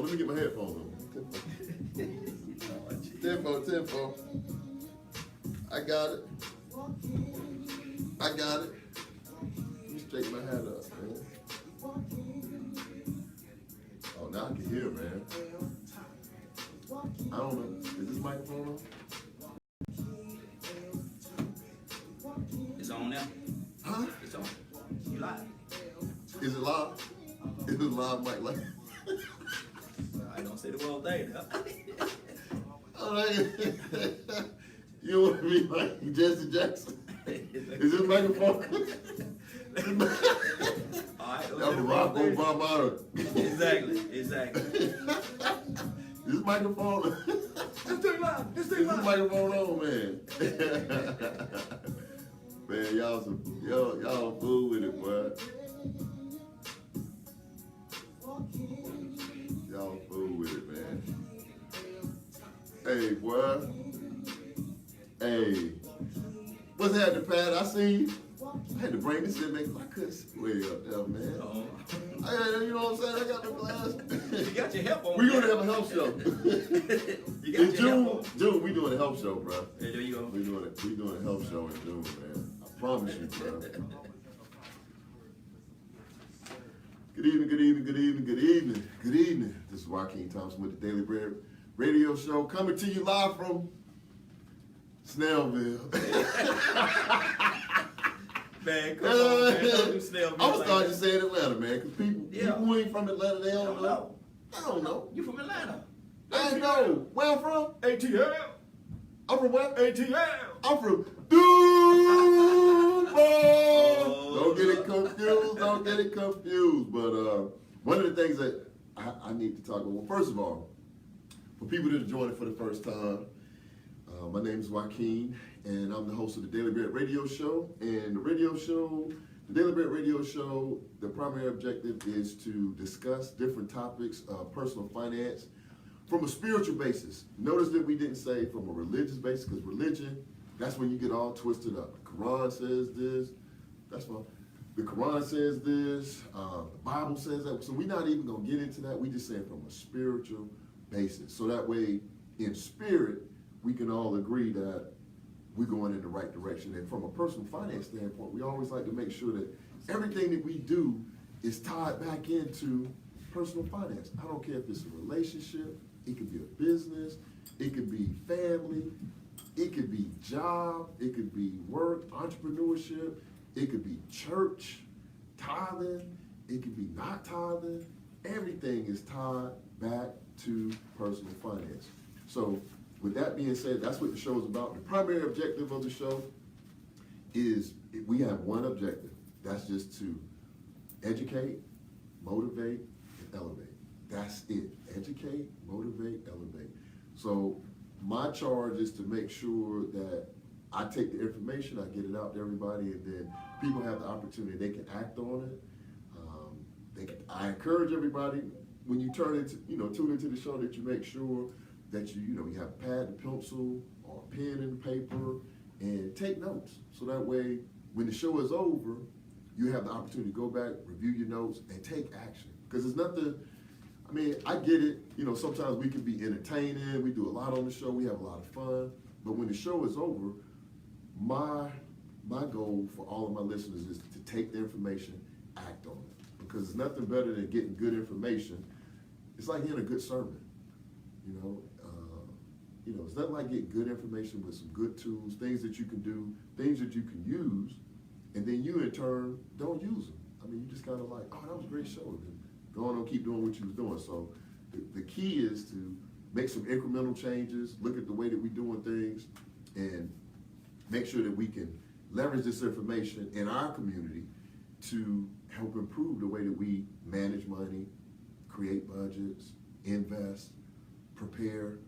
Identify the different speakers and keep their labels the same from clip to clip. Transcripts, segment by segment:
Speaker 1: Let me get my headphones on. Tempo. I got it. Let me straighten my hat up, man. Oh, now I can hear, man. I don't know. Is this microphone on?
Speaker 2: It's on now.
Speaker 1: Huh?
Speaker 2: It's on. You live.
Speaker 1: Is it live? Is it live mic like?
Speaker 2: I don't say the wrong thing.
Speaker 1: You want to be like Jesse Jackson? Is this microphone?
Speaker 2: Alright,
Speaker 1: That's Barack Obama.
Speaker 2: Exactly.
Speaker 1: This microphone.
Speaker 2: This
Speaker 1: Is this microphone on, man? Man, y'all fool with it, boy. Y'all fool with it, man. Hey, boy. Hey. What's happening, Pat? I seen you. I had to bring this in, man, 'cause I couldn't see way up there, man. You know what I'm saying? I got the glass.
Speaker 2: You got your help on.
Speaker 1: We're gonna have a health show.
Speaker 2: You got
Speaker 1: In
Speaker 2: your help on.
Speaker 1: June, we doing a health show, bro.
Speaker 2: Hey, there you go.
Speaker 1: We doing a health show in June, man. I promise you, bro. Good evening. This is Joaquin Thompson with the Daily Bread Radio Show, coming to you live from Snellville.
Speaker 2: Man, come on, man. Don't do Snellville.
Speaker 1: I'm gonna start just saying Atlanta, man, because people who ain't from Atlanta, they don't know.
Speaker 2: know.
Speaker 1: I don't know.
Speaker 2: You from Atlanta?
Speaker 1: I know. Where I'm from?
Speaker 2: ATL.
Speaker 1: I'm from where?
Speaker 2: ATL.
Speaker 1: I'm from Duval. Don't get it confused. But one of the things that I need to talk about, well, first of all, for people that are joining for the first time, my name is Joaquin, and I'm the host of the Daily Bread Radio Show. And the Daily Bread Radio Show, the primary objective is to discuss different topics of personal finance from a spiritual basis. Notice that we didn't say from a religious basis, because religion, that's when you get all twisted up. The Quran says this, that's fine. The Quran says this, the Bible says that. So we're not even gonna get into that. We just saying from a spiritual basis. So that way, in spirit, we can all agree that we're going in the right direction. And from a personal finance standpoint, we always like to make sure that everything that we do is tied back into personal finance. I don't care if it's a relationship, it could be a business, it could be family, it could be job, it could be work, entrepreneurship, it could be church, tithing, it could be not tithing. Everything is tied back to personal finance. So with that being said, that's what the show is about. The primary objective of the show is we have one objective. That's just to educate, motivate, and elevate. That's it. Educate, motivate, elevate. So my charge is to make sure that I take the information, I get it out to everybody, and then people have the opportunity, they can act on it. I encourage everybody, when you tune into the show, that you make sure that you have a pad and pencil or a pen and paper and take notes. So that way, when the show is over, you have the opportunity to go back, review your notes, and take action. Because it's nothing, I get it, sometimes we can be entertaining, we do a lot on the show, we have a lot of fun, but when the show is over, my goal for all of my listeners is to take the information, act on it. Because it's nothing better than getting good information. It's like hearing a good sermon, it's nothing like getting good information with some good tools, things that you can do, things that you can use, and then you in turn don't use them. You just kind of like, oh, that was a great show. Then go on and keep doing what you was doing. So the key is to make some incremental changes, look at the way that we're doing things, and make sure that we can leverage this information in our community to help improve the way that we manage money, create budgets, invest, prepare,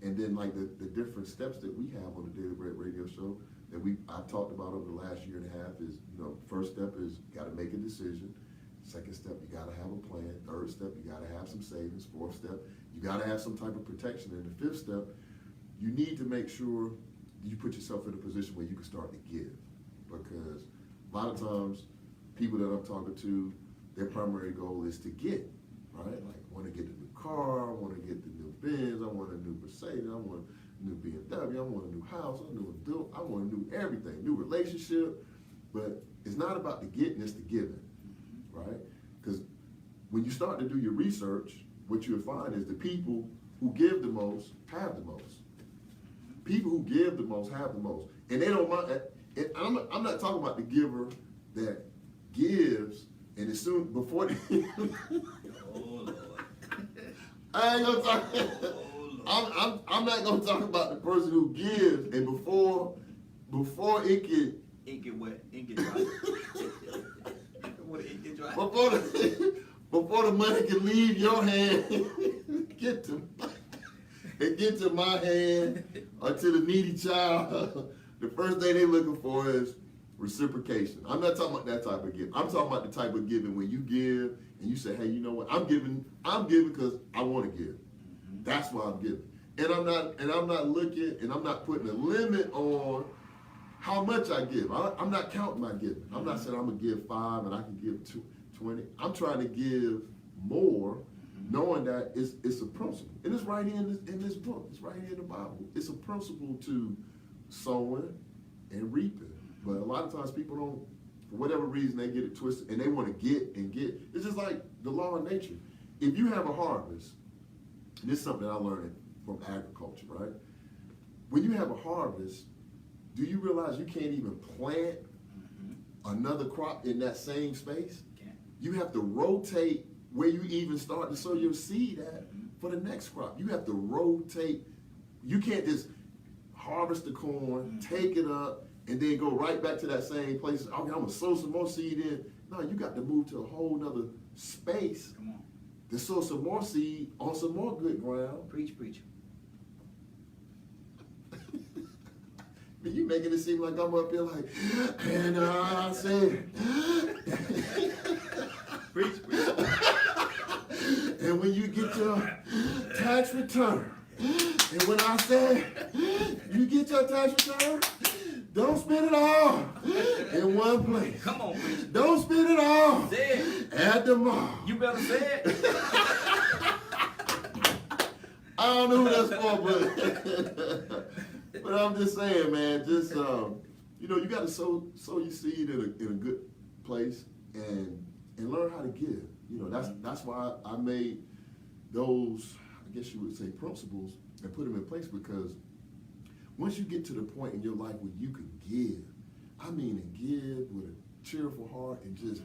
Speaker 1: and then like the different steps that we have on the Daily Bread Radio Show that I've talked about over the last year and a half is, first step is you gotta make a decision. Second step, you gotta have a plan. Third step, you gotta have some savings. Fourth step, you gotta have some type of protection. And the fifth step, you need to make sure you put yourself in a position where you can start to give. Because a lot of times, people that I'm talking to, their primary goal is to get, right? Like want to get a new car, I want to get the new Benz, I want a new Mercedes, I want a new BMW, I want a new house, I want a new everything, new relationship. But it's not about the getting, it's the giving, right? Because when you start to do your research, what you'll find is the people who give the most have the most. People who give the most have the most. And they don't mind, and I'm not talking about the giver that gives and as soon, before they,
Speaker 2: Oh, Lord.
Speaker 1: I ain't gonna talk,
Speaker 2: Oh, Lord.
Speaker 1: I'm not gonna talk about the person who gives and before it can,
Speaker 2: Ink it wet. Ink it dry. What ink it dry?
Speaker 1: before the money can leave your hand, get to my hand or to the needy child, the first thing they're looking for is reciprocation. I'm not talking about that type of giving. I'm talking about the type of giving when you give and you say, hey, you know what? I'm giving because I want to give. That's why I'm giving. And I'm not looking and I'm not putting a limit on how much I give. I'm not counting my giving. I'm not saying I'm gonna give 5 and I can give 20. I'm trying to give more, knowing that it's a principle. And it's right here in this book. It's right here in the Bible. It's a principle to sowing and reaping. But a lot of times people don't, for whatever reason, they get it twisted and they want to get and get. It's just like the law of nature. If you have a harvest, and this is something I learned from agriculture, right? When you have a harvest, do you realize you can't even plant another crop in that same space? You have to rotate where you even start to sow your seed at for the next crop. You have to rotate. You can't just harvest the corn, take it up, and then go right back to that same place. Okay, I'm gonna sow some more seed in. No, you got to move to a whole nother space to sow some more seed on some more good ground.
Speaker 2: Preach.
Speaker 1: But you making it seem like I'm up here like, and I said,
Speaker 2: Preach.
Speaker 1: and when you get your tax return, and when I say you get your tax return, don't spend it all in one place.
Speaker 2: Come on, preach.
Speaker 1: Don't spend it all
Speaker 2: Say it.
Speaker 1: at the mall.
Speaker 2: You better say it.
Speaker 1: I don't know who that's for, but I'm just saying, man, just, you got to sow your seed in a good place and learn how to give. That's why I made those, I guess you would say, principles and put them in place, because once you get to the point in your life where you can give, and give with a cheerful heart and just,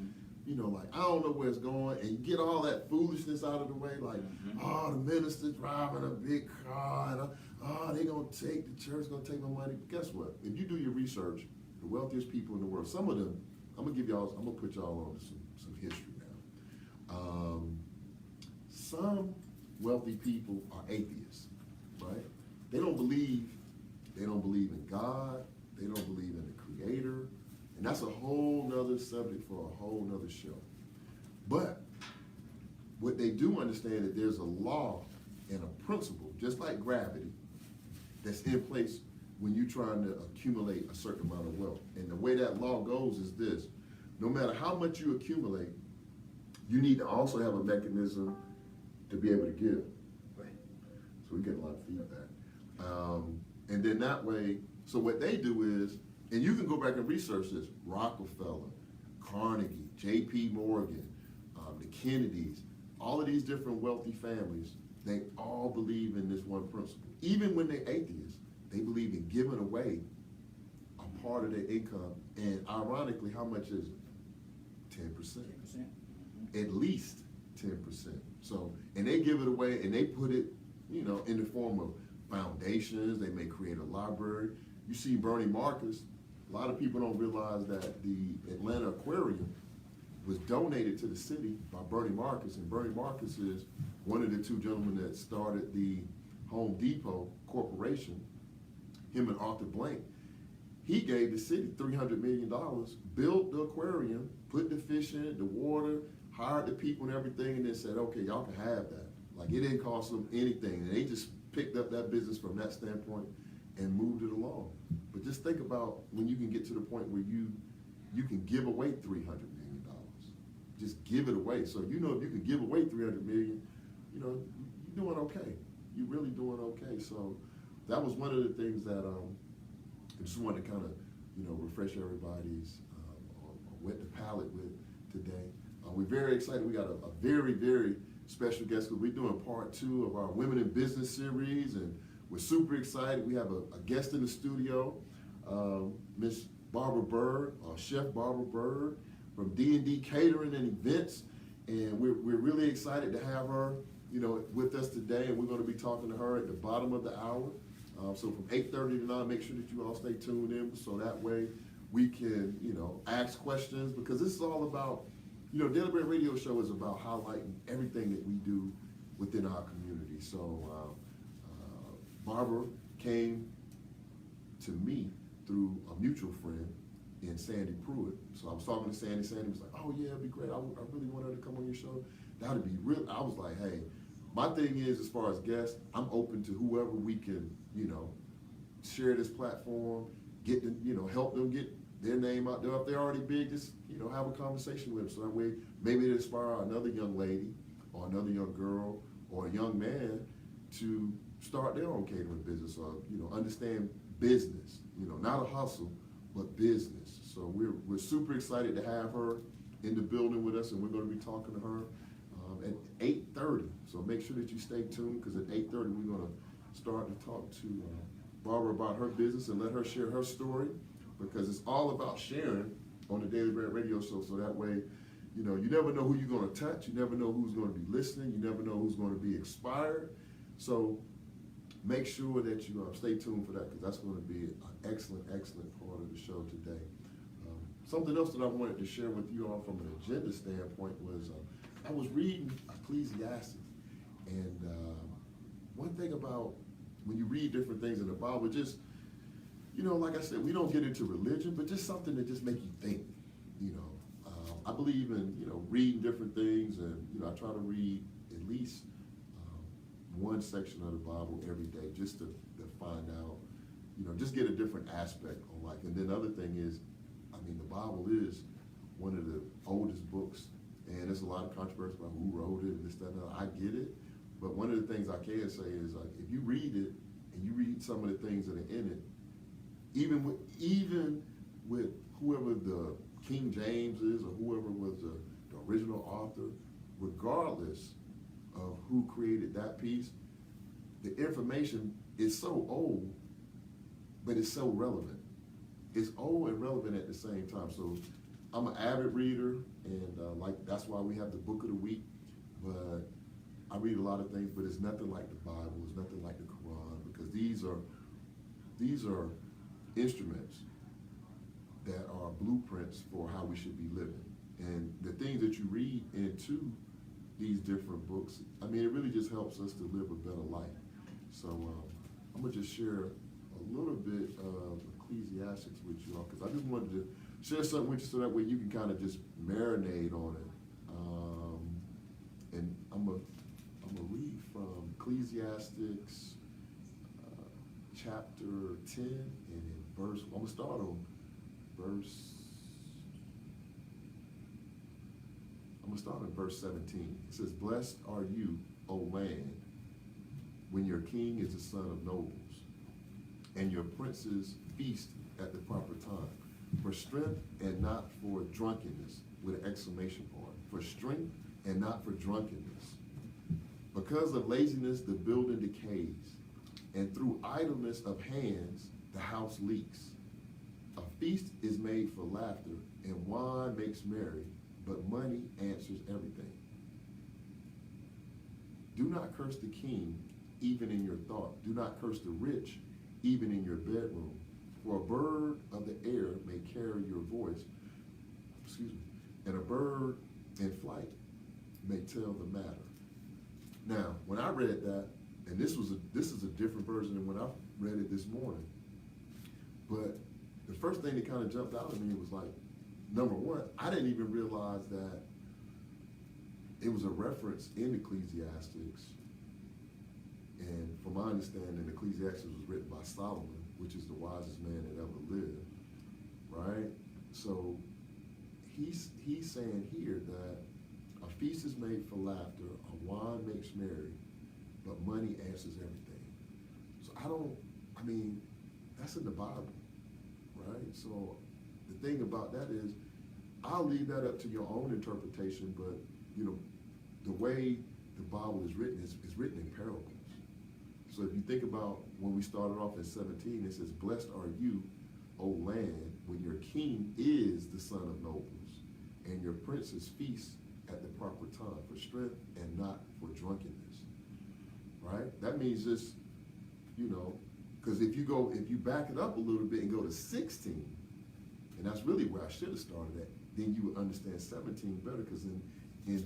Speaker 1: like, I don't know where it's going, and you get all that foolishness out of the way, like, the minister's driving a big car, and they gonna take, the church gonna take my money. But guess what? If you do your research, the wealthiest people in the world, some of them, I'm gonna put y'all on some history now. Some wealthy people are atheists, right? They don't believe in God, they don't believe in the Creator, and that's a whole nother subject for a whole nother show. But what they do understand that there's a law and a principle, just like gravity, that's in place when you're trying to accumulate a certain amount of wealth. And the way that law goes is this: no matter how much you accumulate, you need to also have a mechanism to be able to give.
Speaker 2: Right.
Speaker 1: So we get a lot of feedback. And then that way, so what they do is, and you can go back and research this, Rockefeller, Carnegie, J.P. Morgan, the Kennedys, all of these different wealthy families, they all believe in this one principle. Even when they're atheists, they believe in giving away a part of their income. And ironically, how much is it? 10%.
Speaker 2: 10%.
Speaker 1: At least 10%. So, and they give it away and they put it, in the form of foundations. They may create a library. You see Bernie Marcus, a lot of people don't realize that the Atlanta Aquarium was donated to the city by Bernie Marcus, and Bernie Marcus is one of the two gentlemen that started the Home Depot Corporation, him and Arthur Blank. He gave the city $300 million, built the aquarium, put the fish in it, the water, hired the people and everything, and then said, okay, y'all can have that. Like, it didn't cost them anything, and they just picked up that business from that standpoint and moved it along. But just think about when you can get to the point where you can give away $300 million. Just give it away. So if you can give away $300 million, doing okay. So that was one of the things that I just wanted to kind of, refresh everybody's wet the palate with today. We're very excited. We got a very, very special guest because we're doing part 2 of our Women in Business series, and we're super excited. We have a guest in the studio, Miss Barbara Bird, Chef Barbara Bird from D&D Catering and Events, and we're really excited to have her, with us today, and we're going to be talking to her at the bottom of the hour. So from 8:30 to 9, make sure that you all stay tuned in so that way we can, ask questions, because this is all about, Daily Bread Radio Show is about highlighting everything that we do within our community. So Barbara came to me through a mutual friend in Sandy Pruitt. So I was talking to Sandy. Sandy was like, oh yeah, it'd be great. I really want her to come on your show. That would be real. I was like, hey, my thing is, as far as guests, I'm open to whoever we can, share this platform, get them, help them get their name out there. If they're already big, just, have a conversation with them. So that way, maybe it inspire another young lady or another young girl or a young man to start their own catering business or, understand business, not a hustle, but business. So we're super excited to have her in the building with us, and we're going to be talking to her at 8:30. So make sure that you stay tuned, because at 8:30 we're going to start to talk to Barbara about her business and let her share her story, because it's all about sharing on the Daily Bread Radio Show. So that way, you never know who you're going to touch. You never know who's going to be listening. You never know who's going to be inspired. So make sure that you stay tuned for that, because that's going to be an excellent, excellent part of the show today. Something else that I wanted to share with you all from an agenda standpoint was I was reading Ecclesiastes, and one thing about when you read different things in the Bible, just, like I said, we don't get into religion, but just something that just make you think, I believe in, reading different things, and, I try to read at least one section of the Bible every day just to find out, just get a different aspect on life. And then the other thing is, the Bible is one of the oldest books, and there's a lot of controversy about who wrote it and this, that, and that. I get it, but one of the things I can say is, if you read it and you read some of the things that are in it, even with whoever the King James is or whoever was the original author, regardless of who created that piece, the information is so old, but it's so relevant. It's old and relevant at the same time. So I'm an avid reader, and that's why we have the book of the week. But I read a lot of things, but it's nothing like the Bible. It's nothing like the Quran, because these are instruments that are blueprints for how we should be living. And the things that you read into these different books, it really just helps us to live a better life. So I'm gonna just share a little bit of Ecclesiastes with you all, because I just wanted to share something with you so that way you can kind of just marinate on it. And I'm gonna read from Ecclesiastes chapter 10 and in verse. I'm gonna start on verse 17. It says, "Blessed are you, O land, when your king is the son of nobles, and your princes feast at the proper time, for strength and not for drunkenness," with an exclamation point, for strength and not for drunkenness. "Because of laziness the building decays, and through idleness of hands the house leaks. A feast is made for laughter, and wine makes merry, but money answers everything. Do not curse the king, even in your thought. Do not curse the rich, even in your bedroom. For a bird of the air may carry your voice, and a bird in flight may tell the matter." Now, when I read that, and this is a different version than when I read it this morning, but the first thing that kind of jumped out at me was like, number one, I didn't even realize that it was a reference in Ecclesiastes. And from my understanding, Ecclesiastes was written by Solomon, which is the wisest man that ever lived, right? So he's saying here that a feast is made for laughter, a wine makes merry, but money answers everything. I mean, that's in the Bible, right? So the thing about that is, I'll leave that up to your own interpretation, but, you know, the way the Bible is written is written in parables. So if you think about when we started off in 17, it says, blessed are you, O land, when your king is the son of nobles, and your princes feast at the proper time for strength and not for drunkenness, right? That means just, you know, because if you back it up a little bit and go to 16, and that's really where I should have started at, then you would understand 17 better, because in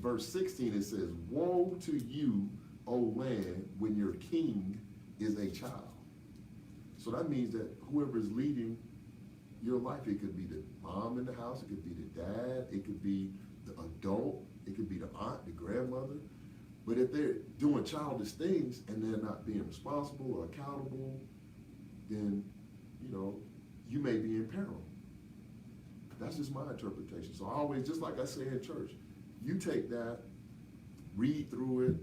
Speaker 1: verse 16 it says, woe to you, O land, when your king is a child. So that means that whoever is leading your life, it could be the mom in the house, it could be the dad, it could be the adult, it could be the aunt, the grandmother. But if they're doing childish things and they're not being responsible or accountable, then, you know, you may be in peril. That's just my interpretation. So I always, just like I say in church, you take that, read through it,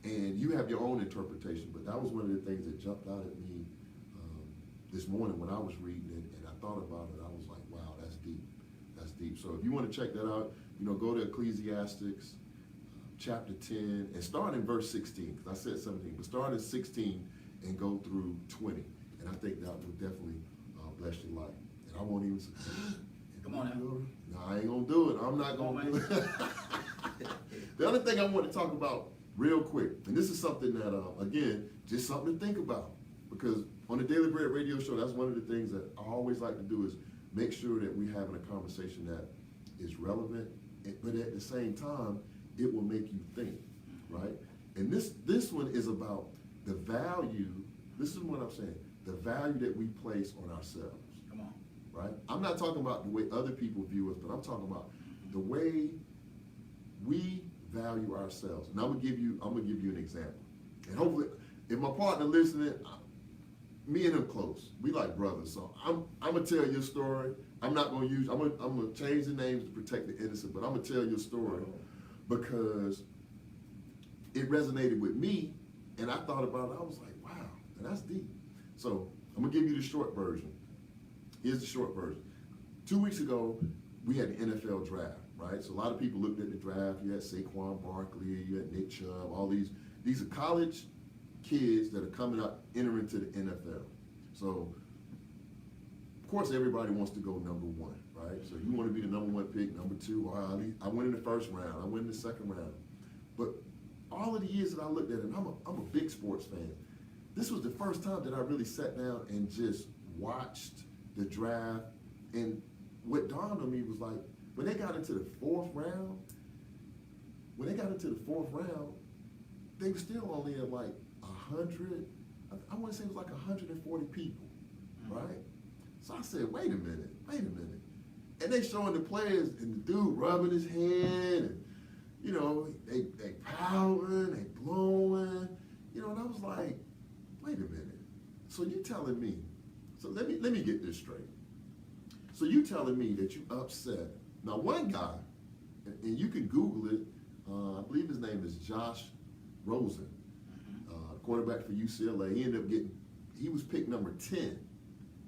Speaker 1: and you have your own interpretation. But that was one of the things that jumped out at me this morning when I was reading it, and I thought about it. I was like, wow, that's deep. That's deep. So if you want to check that out, you know, go to Ecclesiastes chapter 10 and start in verse 16, because I said 17, but start at 16 and go through 20. And I think that will definitely bless your life. And I won't even say,
Speaker 2: come on now.
Speaker 1: No, I ain't gonna do it. I'm not gonna do it. The other thing I want to talk about real quick, and this is something that, again, just something to think about, because on the Daily Bread radio show, that's one of the things that I always like to do is make sure that we're having a conversation that is relevant, but at the same time, it will make you think, right? And this one is about the value, this is what I'm saying, the value that we place on ourselves.
Speaker 2: Come on.
Speaker 1: Right? I'm not talking about the way other people view us, but I'm talking about the way we value ourselves. And I'm gonna give you an example. And hopefully, if my partner listening, me and him close. We like brothers. So I'm gonna tell your story. I'm gonna change the names to protect the innocent, but I'm gonna tell your story because it resonated with me, and I thought about it. I was like, wow, that's deep. So I'm gonna give you the short version. Here's the short version. 2 weeks ago, we had the NFL draft, right? So a lot of people looked at the draft. You had Saquon Barkley, you had Nick Chubb, all these are college kids that are coming up, entering to the NFL. So, of course, everybody wants to go number one, right? So you want to be the number one pick, number two, or I win in the first round, I win in the second round. But all of the years that I looked at it, and I'm a big sports fan, this was the first time that I really sat down and just watched the draft. And what dawned on me was like, when they got into the fourth round, they were still only at like 100, I want to say it was like 140 people, right? So I said, wait a minute. And they showing the players and the dude rubbing his head and, you know, they pouting, they blowing, you know, and I was like, wait a minute. So you telling me, so let me get this straight. So you telling me that you upset. Now one guy, and you can Google it, I believe his name is Josh Rosen, quarterback for UCLA. He was picked number 10,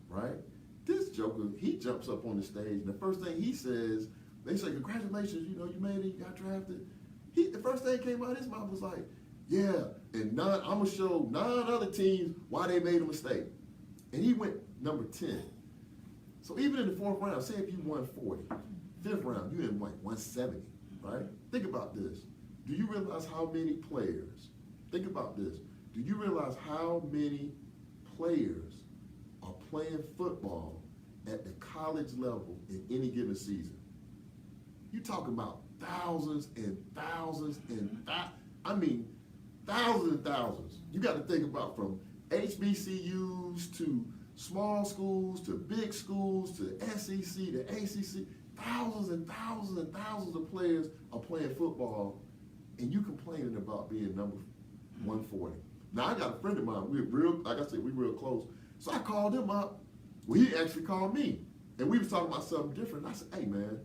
Speaker 1: right? This joker, he jumps up on the stage, and the first thing he says, they say, congratulations, you know, you made it, you got drafted. The first thing came out of his mouth was like, yeah, and I'm going to show 9 other teams why they made a mistake. And he went number 10. So even in the fourth round, say if you won 40, fifth round, you in like 170, right? Think about this. Do you realize how many players, think about this, do you realize how many players are playing football at the college level in any given season? You talking about thousands and thousands and thousands and thousands. You got to think about from HBCUs to small schools to big schools to SEC to ACC. Thousands and thousands and thousands of players are playing football, and you complaining about being number 140. Now I got a friend of mine. Like I said, we're real close. So I called him up. Well, he actually called me, and we was talking about something different. I said, "Hey, man,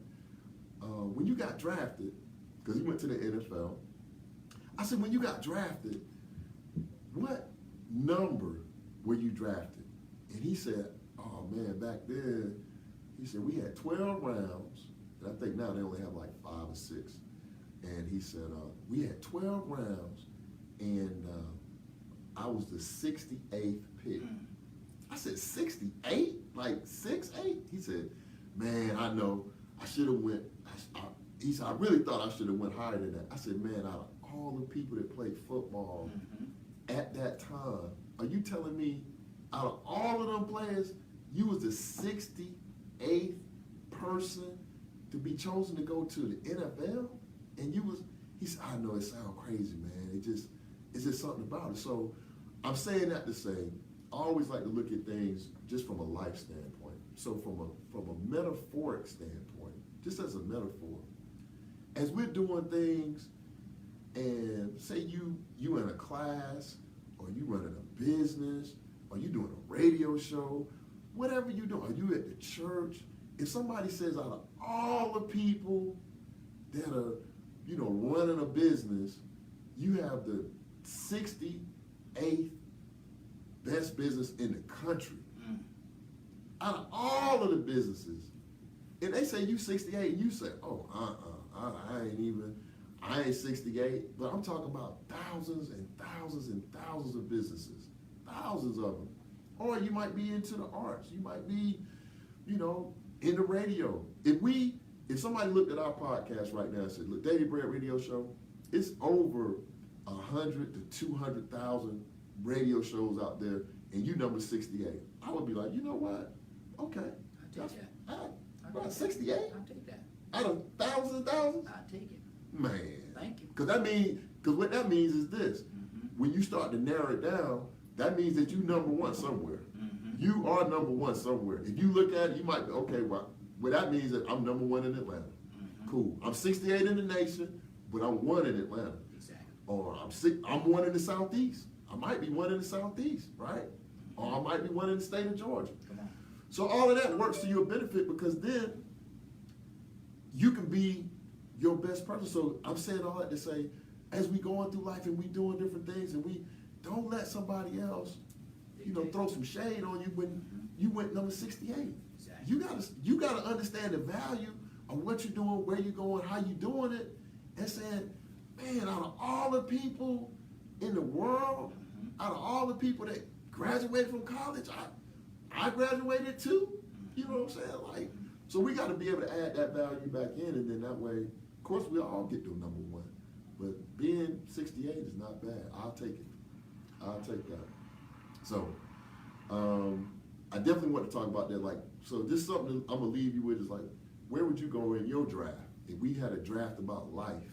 Speaker 1: when you got drafted, because he went to the NFL, I said, when you got drafted, what number were you drafted? And he said, oh man, back then, he said, we had 12 rounds, and I think now they only have like 5 or 6. And he said, we had 12 rounds, and I was the 68th pick. I said, 68? Like 6'8"? He said, man, I know, I should have went, he said, I really thought I should have went higher than that. I said, man, out of all the people that played football at that time, are you telling me out of all of them players, you was the 68th person to be chosen to go to the NFL? And you was, he said, I know it sounds crazy, man. It's just something about it. So I'm saying that to say, I always like to look at things just from a life standpoint. So from a metaphoric standpoint, just as a metaphor, as we're doing things, and say you in a class, or you running a business, or you doing a radio show, whatever you do, are you at the church? If somebody says out of all the people that are, running a business, you have the 68th best business in the country. Out of all of the businesses, if they say you 68 and you say, oh, I ain't 68, but I'm talking about thousands and thousands and thousands of businesses, thousands of them. Or you might be into the arts. You might be, in the radio. If somebody looked at our podcast right now and said, look, Daily Bread Radio Show, it's over 100 to 200,000 radio shows out there, and you number 68. I would be like, you know what? Okay.
Speaker 3: I'll take that.
Speaker 1: About 68?
Speaker 3: I'll take that.
Speaker 1: Out of thousands?
Speaker 3: I'll take it.
Speaker 1: Man.
Speaker 3: Thank you.
Speaker 1: Because what that means is this. When you start to narrow it down, that means that you number one somewhere. You are number one somewhere. If you look at it, you might be, okay, well, that means that I'm number one in Atlanta. Cool. I'm 68 in the nation, but I'm one in Atlanta.
Speaker 3: Exactly.
Speaker 1: Or I'm one in the Southeast. I might be one in the Southeast, right? Or I might be one in the state of Georgia.
Speaker 3: Come on.
Speaker 1: So all of that works to your benefit, because then you can be your best person. So I'm saying all that to say, as we going through life and we doing different things, and we don't let somebody else, throw some shade on you when you went number 68.
Speaker 3: Exactly.
Speaker 1: You gotta understand the value of what you're doing, where you're going, how you doing it, and saying, man, out of all the people in the world, out of all the people that graduated from college, I graduated too. You know what I'm saying? Like, so we got to be able to add that value back in, and then that way, of course, we all get to number one. But being 68 is not bad. I'll take it. I'll take that. So, I definitely want to talk about that. Like, so this is something I'm gonna leave you with is like, where would you go in your draft? If we had a draft about life,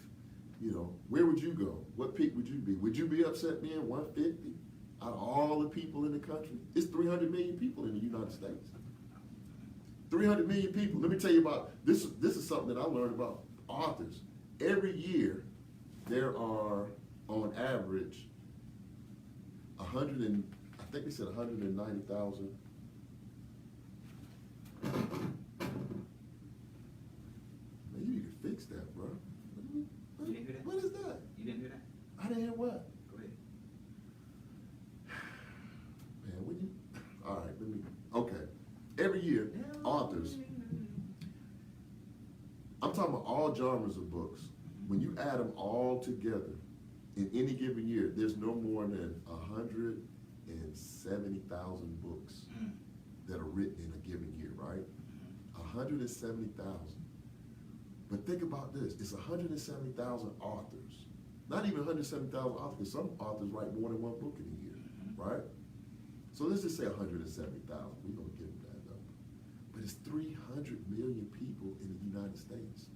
Speaker 1: where would you go? What pick would you be? Would you be upset being 150 out of all the people in the country? It's 300 million people in the United States. 300 million people. Let me tell you about this. This is something that I learned about authors. Every year, there are, on average, 100 and I think they said 190,000. Man, you need to fix that, bro.
Speaker 2: You didn't hear that?
Speaker 1: What is that?
Speaker 2: You didn't hear that?
Speaker 1: I didn't hear what?
Speaker 2: Go ahead.
Speaker 1: Man, when you, all right, okay. Every year, authors, I'm talking about all genres of books. When you add them all together, in any given year, there's no more than 170,000 books that are written in a given year, right? 170,000. But think about this, it's 170,000 authors. Not even 170,000 authors, because some authors write more than one book in a year, right? So let's just say 170,000, we're gonna give them that number. But it's 300 million people in the United States.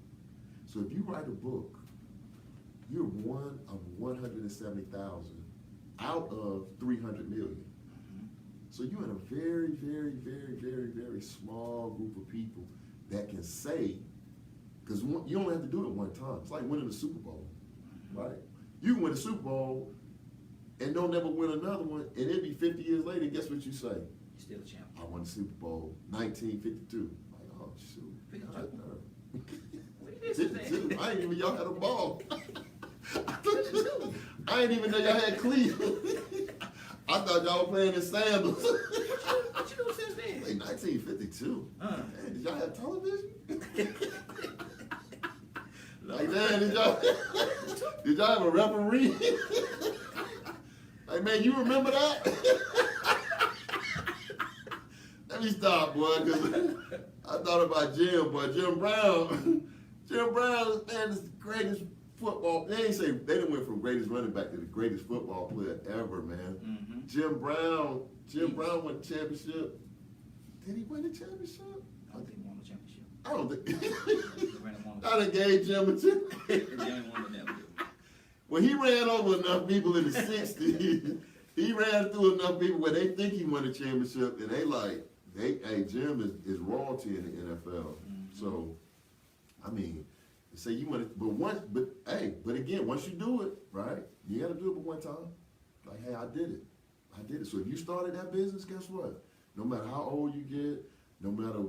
Speaker 1: So if you write a book, you're one of 170,000 out of 300 million. So you're in a very, very, very, very, very small group of people that can say, because you only have to do it one time. It's like winning the Super Bowl, right? You can win the Super Bowl and don't never win another one, and it'll be 50 years later, and guess what you say?
Speaker 3: You're still a champ.
Speaker 1: I won the Super Bowl 1952. Like, oh, shoot. 52. I ain't even, y'all had a ball. I ain't even know y'all had Cleveland. I thought y'all were playing in sandals.
Speaker 2: What you doing since then?
Speaker 1: Like 1952. Man, did y'all have television? Like, man, did y'all have a referee? Like, man, you remember that? Let me stop, boy, because I thought about Jim, boy. Jim Brown. Jim Brown, man, is the greatest football. They didn't went from greatest running back to the greatest football player ever, man.
Speaker 2: Mm-hmm.
Speaker 1: Jim Brown won the championship. Did he win the championship?
Speaker 2: I don't think he won the championship.
Speaker 1: I don't think.
Speaker 2: He ran it one
Speaker 1: I done gave Jim a chip.
Speaker 2: Jim won the championship.
Speaker 1: When he ran over enough people in the 60s, he ran through enough people where they think he won the championship, and hey, Jim is royalty in the NFL.
Speaker 2: Mm-hmm. So,
Speaker 1: I mean, say you want it, but again, once you do it, right, you gotta do it but one time. Like, hey, I did it. So if you started that business, guess what? No matter how old you get, no matter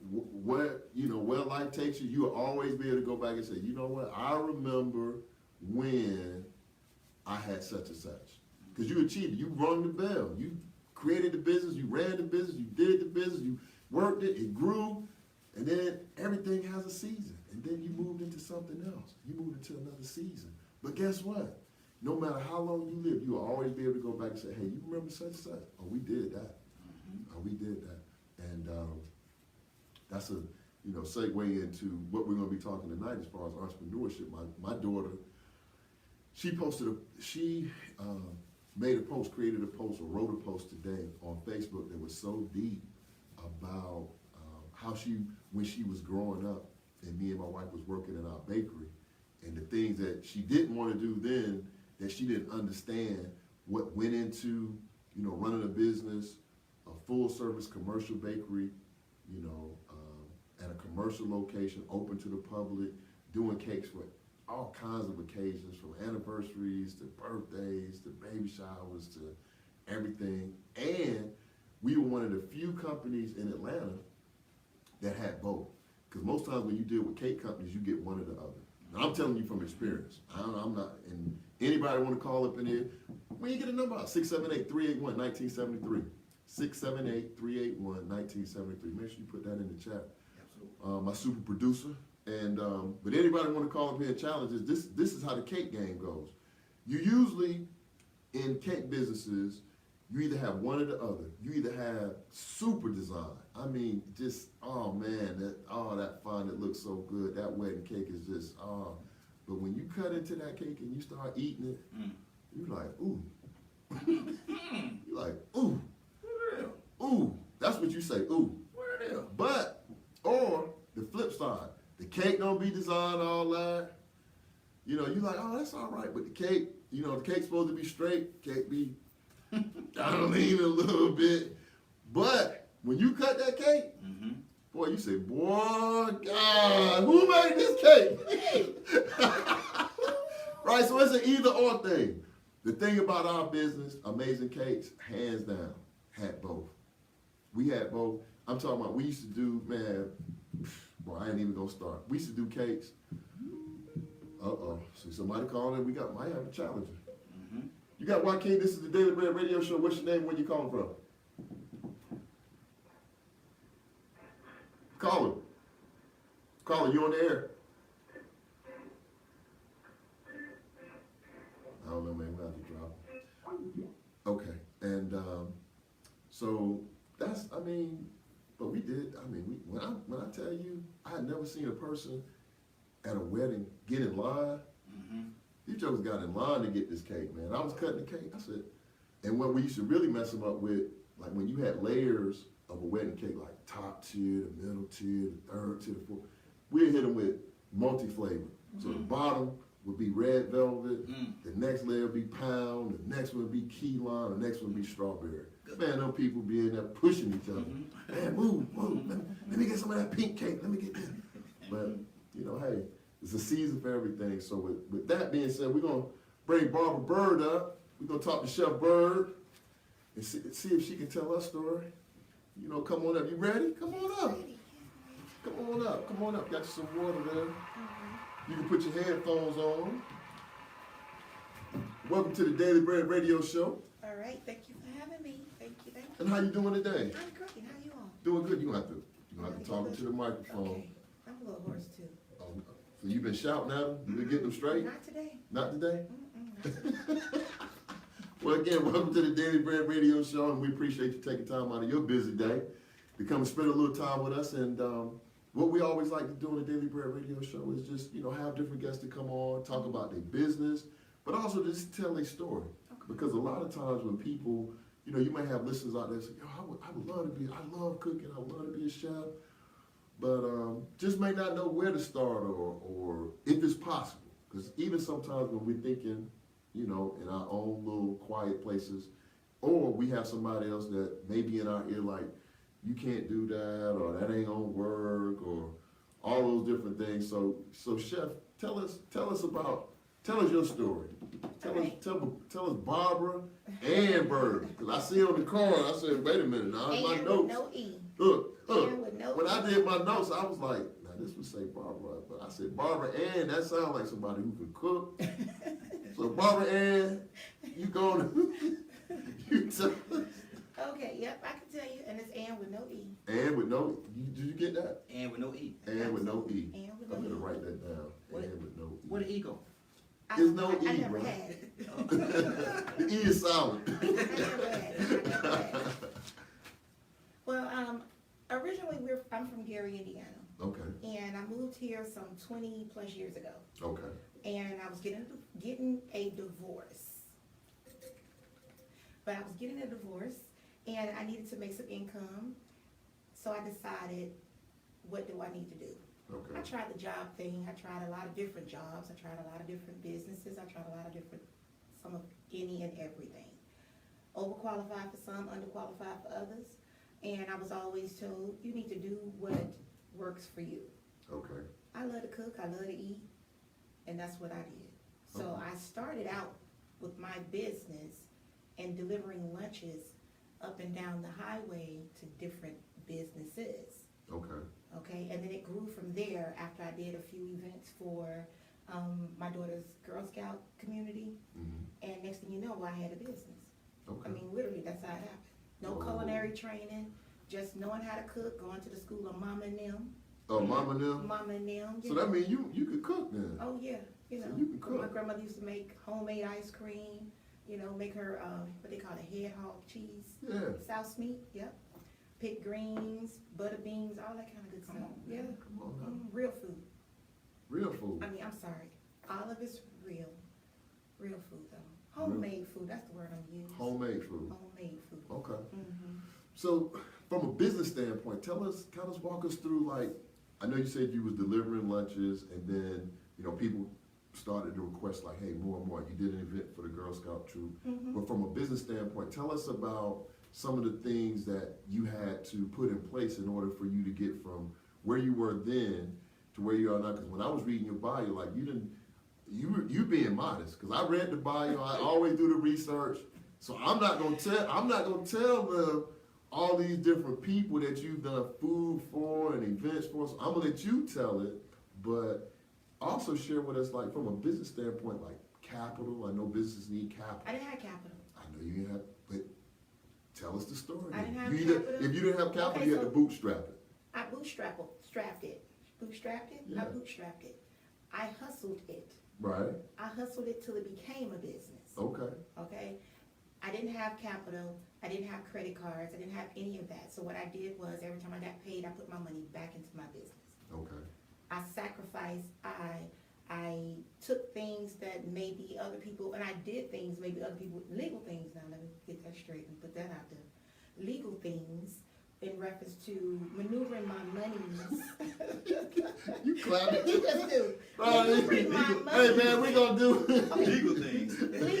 Speaker 1: where life takes you, you will always be able to go back and say, you know what, I remember when I had such and such. Because you achieved it. You rung the bell. You created the business. You ran the business. You did the business. You worked it. It grew. And then everything has a season. And then you moved into something else. You moved into another season. But guess what? No matter how long you live, you will always be able to go back and say, hey, you remember such and such? Oh, we did that.
Speaker 2: mm-hmm.
Speaker 1: Oh, we did that. And that's a segue into what we're going to be talking tonight as far as entrepreneurship. My daughter, she made a post, created a post, or wrote a post today on Facebook that was so deep about how when she was growing up, and me and my wife was working in our bakery, and the things that she didn't want to do then, that she didn't understand what went into, running a business, a full-service commercial bakery, at a commercial location, open to the public, doing cakes for all kinds of occasions, from anniversaries to birthdays to baby showers to everything. And we were one of the few companies in Atlanta that had both. Because most times when you deal with cake companies, you get one or the other. Now, I'm telling you from experience. I'm not, and anybody want to call up in here, when you get a number out, 678-381-1973. 678-381-1973. Make sure you put that in the chat.
Speaker 2: Absolutely.
Speaker 1: My super producer. And but anybody want to call up here and challenge this is how the cake game goes. You usually, in cake businesses, you either have one or the other. You either have super design. I mean, just, oh man, that fun, it looks so good. That wedding cake is just, but when you cut into that cake and you start eating it, you're like, ooh. You're like, ooh. Ooh. That's what you say, ooh. But, or the flip side, the cake don't be designed all that. You like, oh, that's all right. But the cake, the cake's supposed to be straight. Cake be down lean a little bit. But when you cut that cake, boy, you say, boy, God, who made this cake? Right, so it's an either or thing. The thing about our business, Amazing Cakes, hands down, had both. We had both. I'm talking about, we used to do, man, boy, I ain't even gonna start. We used to do cakes. See somebody calling in, might have a challenger. You got Joaquin, this is the Daily Bread Radio Show. What's your name, where you calling from? Caller, you on the air? I don't know, man, we'll have to drop it. Okay, and so that's, but we did, when I tell you, I had never seen a person at a wedding get in line. These jokers got in line to get this cake, man. I was cutting the cake, I said, and what we used to really mess them up with, like when you had layers of a wedding cake, like top tier, the middle tier, the third tier, the fourth, we'd hit them with multi-flavor. So the bottom would be red velvet, the next layer would be pound, the next one would be key lime, the next one would be strawberry. Man, them people be in there pushing each other. Man, move. Let me get some of that pink cake. Let me get this. But, hey, it's a season for everything. So with that being said, we're going to bring Barbara Bird up. We're going to talk to Chef Bird and see if she can tell us a story. Come on up. You ready? Come on up. Come on up. Got you some water there. You can put your headphones on. Welcome to the Daily Bread Radio Show.
Speaker 4: All right, thank you for having me. Thank you, thank you.
Speaker 1: And how you doing today?
Speaker 4: I'm great, how you all?
Speaker 1: Doing good. You gonna have to talk into the microphone.
Speaker 4: Okay, I'm a little hoarse too.
Speaker 1: So you been shouting at them? You been getting them straight?
Speaker 4: Not today.
Speaker 1: Not today?
Speaker 4: Mm-mm, not today.
Speaker 1: Well, again, welcome to the Daily Bread Radio Show, and we appreciate you taking time out of your busy day to come and spend a little time with us. And what we always like to do on the Daily Bread Radio Show is just, have different guests to come on, talk about their business, but also just tell their story.
Speaker 4: Okay.
Speaker 1: Because a lot of times when people, you might have listeners out there say, yo, I love cooking, I love to be a chef, but just may not know where to start or if it's possible. Because even sometimes when we're thinking, in our own little quiet places, or we have somebody else that may be in our ear like, you can't do that, or that ain't gonna work, or all those different things. So Chef, tell us your story. Tell us Barbara and Bird. Because I see on the card, I said, wait a minute, now in my
Speaker 4: And
Speaker 1: notes.
Speaker 4: with no E.
Speaker 1: Look,
Speaker 4: And with no
Speaker 1: when
Speaker 4: E.
Speaker 1: I did my notes, I was like, now this would say Barbara, but I said Barbara Ann, that sounds like somebody who can cook. So Barbara Ann, you you tell us.
Speaker 4: Okay, yep, I can tell you, and it's Ann with no E.
Speaker 1: Ann with no, did you get that?
Speaker 2: And with no E.
Speaker 1: Ann with no E.
Speaker 4: Ann with
Speaker 1: I'm
Speaker 4: no
Speaker 1: gonna
Speaker 4: E.
Speaker 1: write that down.
Speaker 2: What-
Speaker 1: Ann with no E.
Speaker 2: Where the E go?
Speaker 1: There's no
Speaker 4: I
Speaker 1: E,
Speaker 4: never
Speaker 1: bro.
Speaker 4: had it.
Speaker 1: The E is silent.
Speaker 4: I never had it. Well, originally I'm from Gary, Indiana,
Speaker 1: Okay,
Speaker 4: and I moved here some 20 plus years ago,
Speaker 1: okay,
Speaker 4: and I was getting a divorce. But I was getting a divorce, and I needed to make some income, so I decided, what do I need to do? I
Speaker 1: okay,
Speaker 4: tried the job thing, I tried a lot of different jobs, I tried a lot of different businesses, I tried a lot of some of any and everything. Overqualified for some, underqualified for others, and I was always told, you need to do what works for you.
Speaker 1: okay,
Speaker 4: I love to cook, I love to eat, and that's what I did. So
Speaker 1: Okay.
Speaker 4: I started out with my business and delivering lunches up and down the highway to different businesses.
Speaker 1: okay,
Speaker 4: Okay, and then it grew from there after I did a few events for my daughter's Girl Scout community, and next thing you know, I had a business. I
Speaker 1: okay.
Speaker 4: mean, literally, that's how it happened. No
Speaker 1: Oh.
Speaker 4: culinary training, just knowing how to cook, going to the school of Mama and them.
Speaker 1: Oh, Mama and them?
Speaker 4: Mama and them.
Speaker 1: So that means you could cook then?
Speaker 4: Oh, yeah,
Speaker 1: So you can cook.
Speaker 4: my grandmother used to make homemade ice cream, make her, what they call it, head hog cheese,
Speaker 1: Yeah.
Speaker 4: South meat, yep. Pick greens, butter beans, all that kind of good stuff, yeah.
Speaker 1: Come on now.
Speaker 4: Real food.
Speaker 1: Real food.
Speaker 4: I mean, I'm sorry, all of it's real food though. Homemade food, that's the word I'm using.
Speaker 1: Homemade food.
Speaker 4: Homemade food.
Speaker 1: Okay.
Speaker 4: Mhm.
Speaker 1: So, from a business standpoint, walk us through, I know you said you was delivering lunches, and then, people started to request, like, hey, more and more. You did an event for the Girl Scout troop.
Speaker 4: Mhm.
Speaker 1: But from a business standpoint, tell us about some of the things that you had to put in place in order for you to get from where you were then to where you are now. Because when I was reading your bio, like, you being modest. Because I read the bio, I always do the research. So I'm not gonna tell them all these different people that you've done food for and events for. So I'm gonna let you tell it, but also share with us, like, from a business standpoint, like capital. I know businesses need capital.
Speaker 4: I didn't have capital.
Speaker 1: I know you have, but tell us the story.
Speaker 4: I didn't have
Speaker 1: If you didn't have capital,
Speaker 4: Okay,
Speaker 1: you had to
Speaker 4: so-
Speaker 1: bootstrap it.
Speaker 4: I strapped it. Bootstrapped it?
Speaker 1: Yeah.
Speaker 4: I bootstrapped it. I hustled it.
Speaker 1: Right?
Speaker 4: I hustled it till it became a business.
Speaker 1: Okay.
Speaker 4: Okay? I didn't have capital. I didn't have credit cards. I didn't have any of that. So what I did was every time I got paid, I put my money back into my business.
Speaker 1: Okay.
Speaker 4: I sacrificed. I took things that maybe other people, and I did things maybe other people, legal things. Now let me get that straight and put that out there. Legal things in reference to maneuvering my monies.
Speaker 1: You clapping.
Speaker 4: You just do.
Speaker 1: Right.
Speaker 4: Maneuvering my
Speaker 1: Hey
Speaker 4: money.
Speaker 1: man, we gonna do.
Speaker 2: Legal things.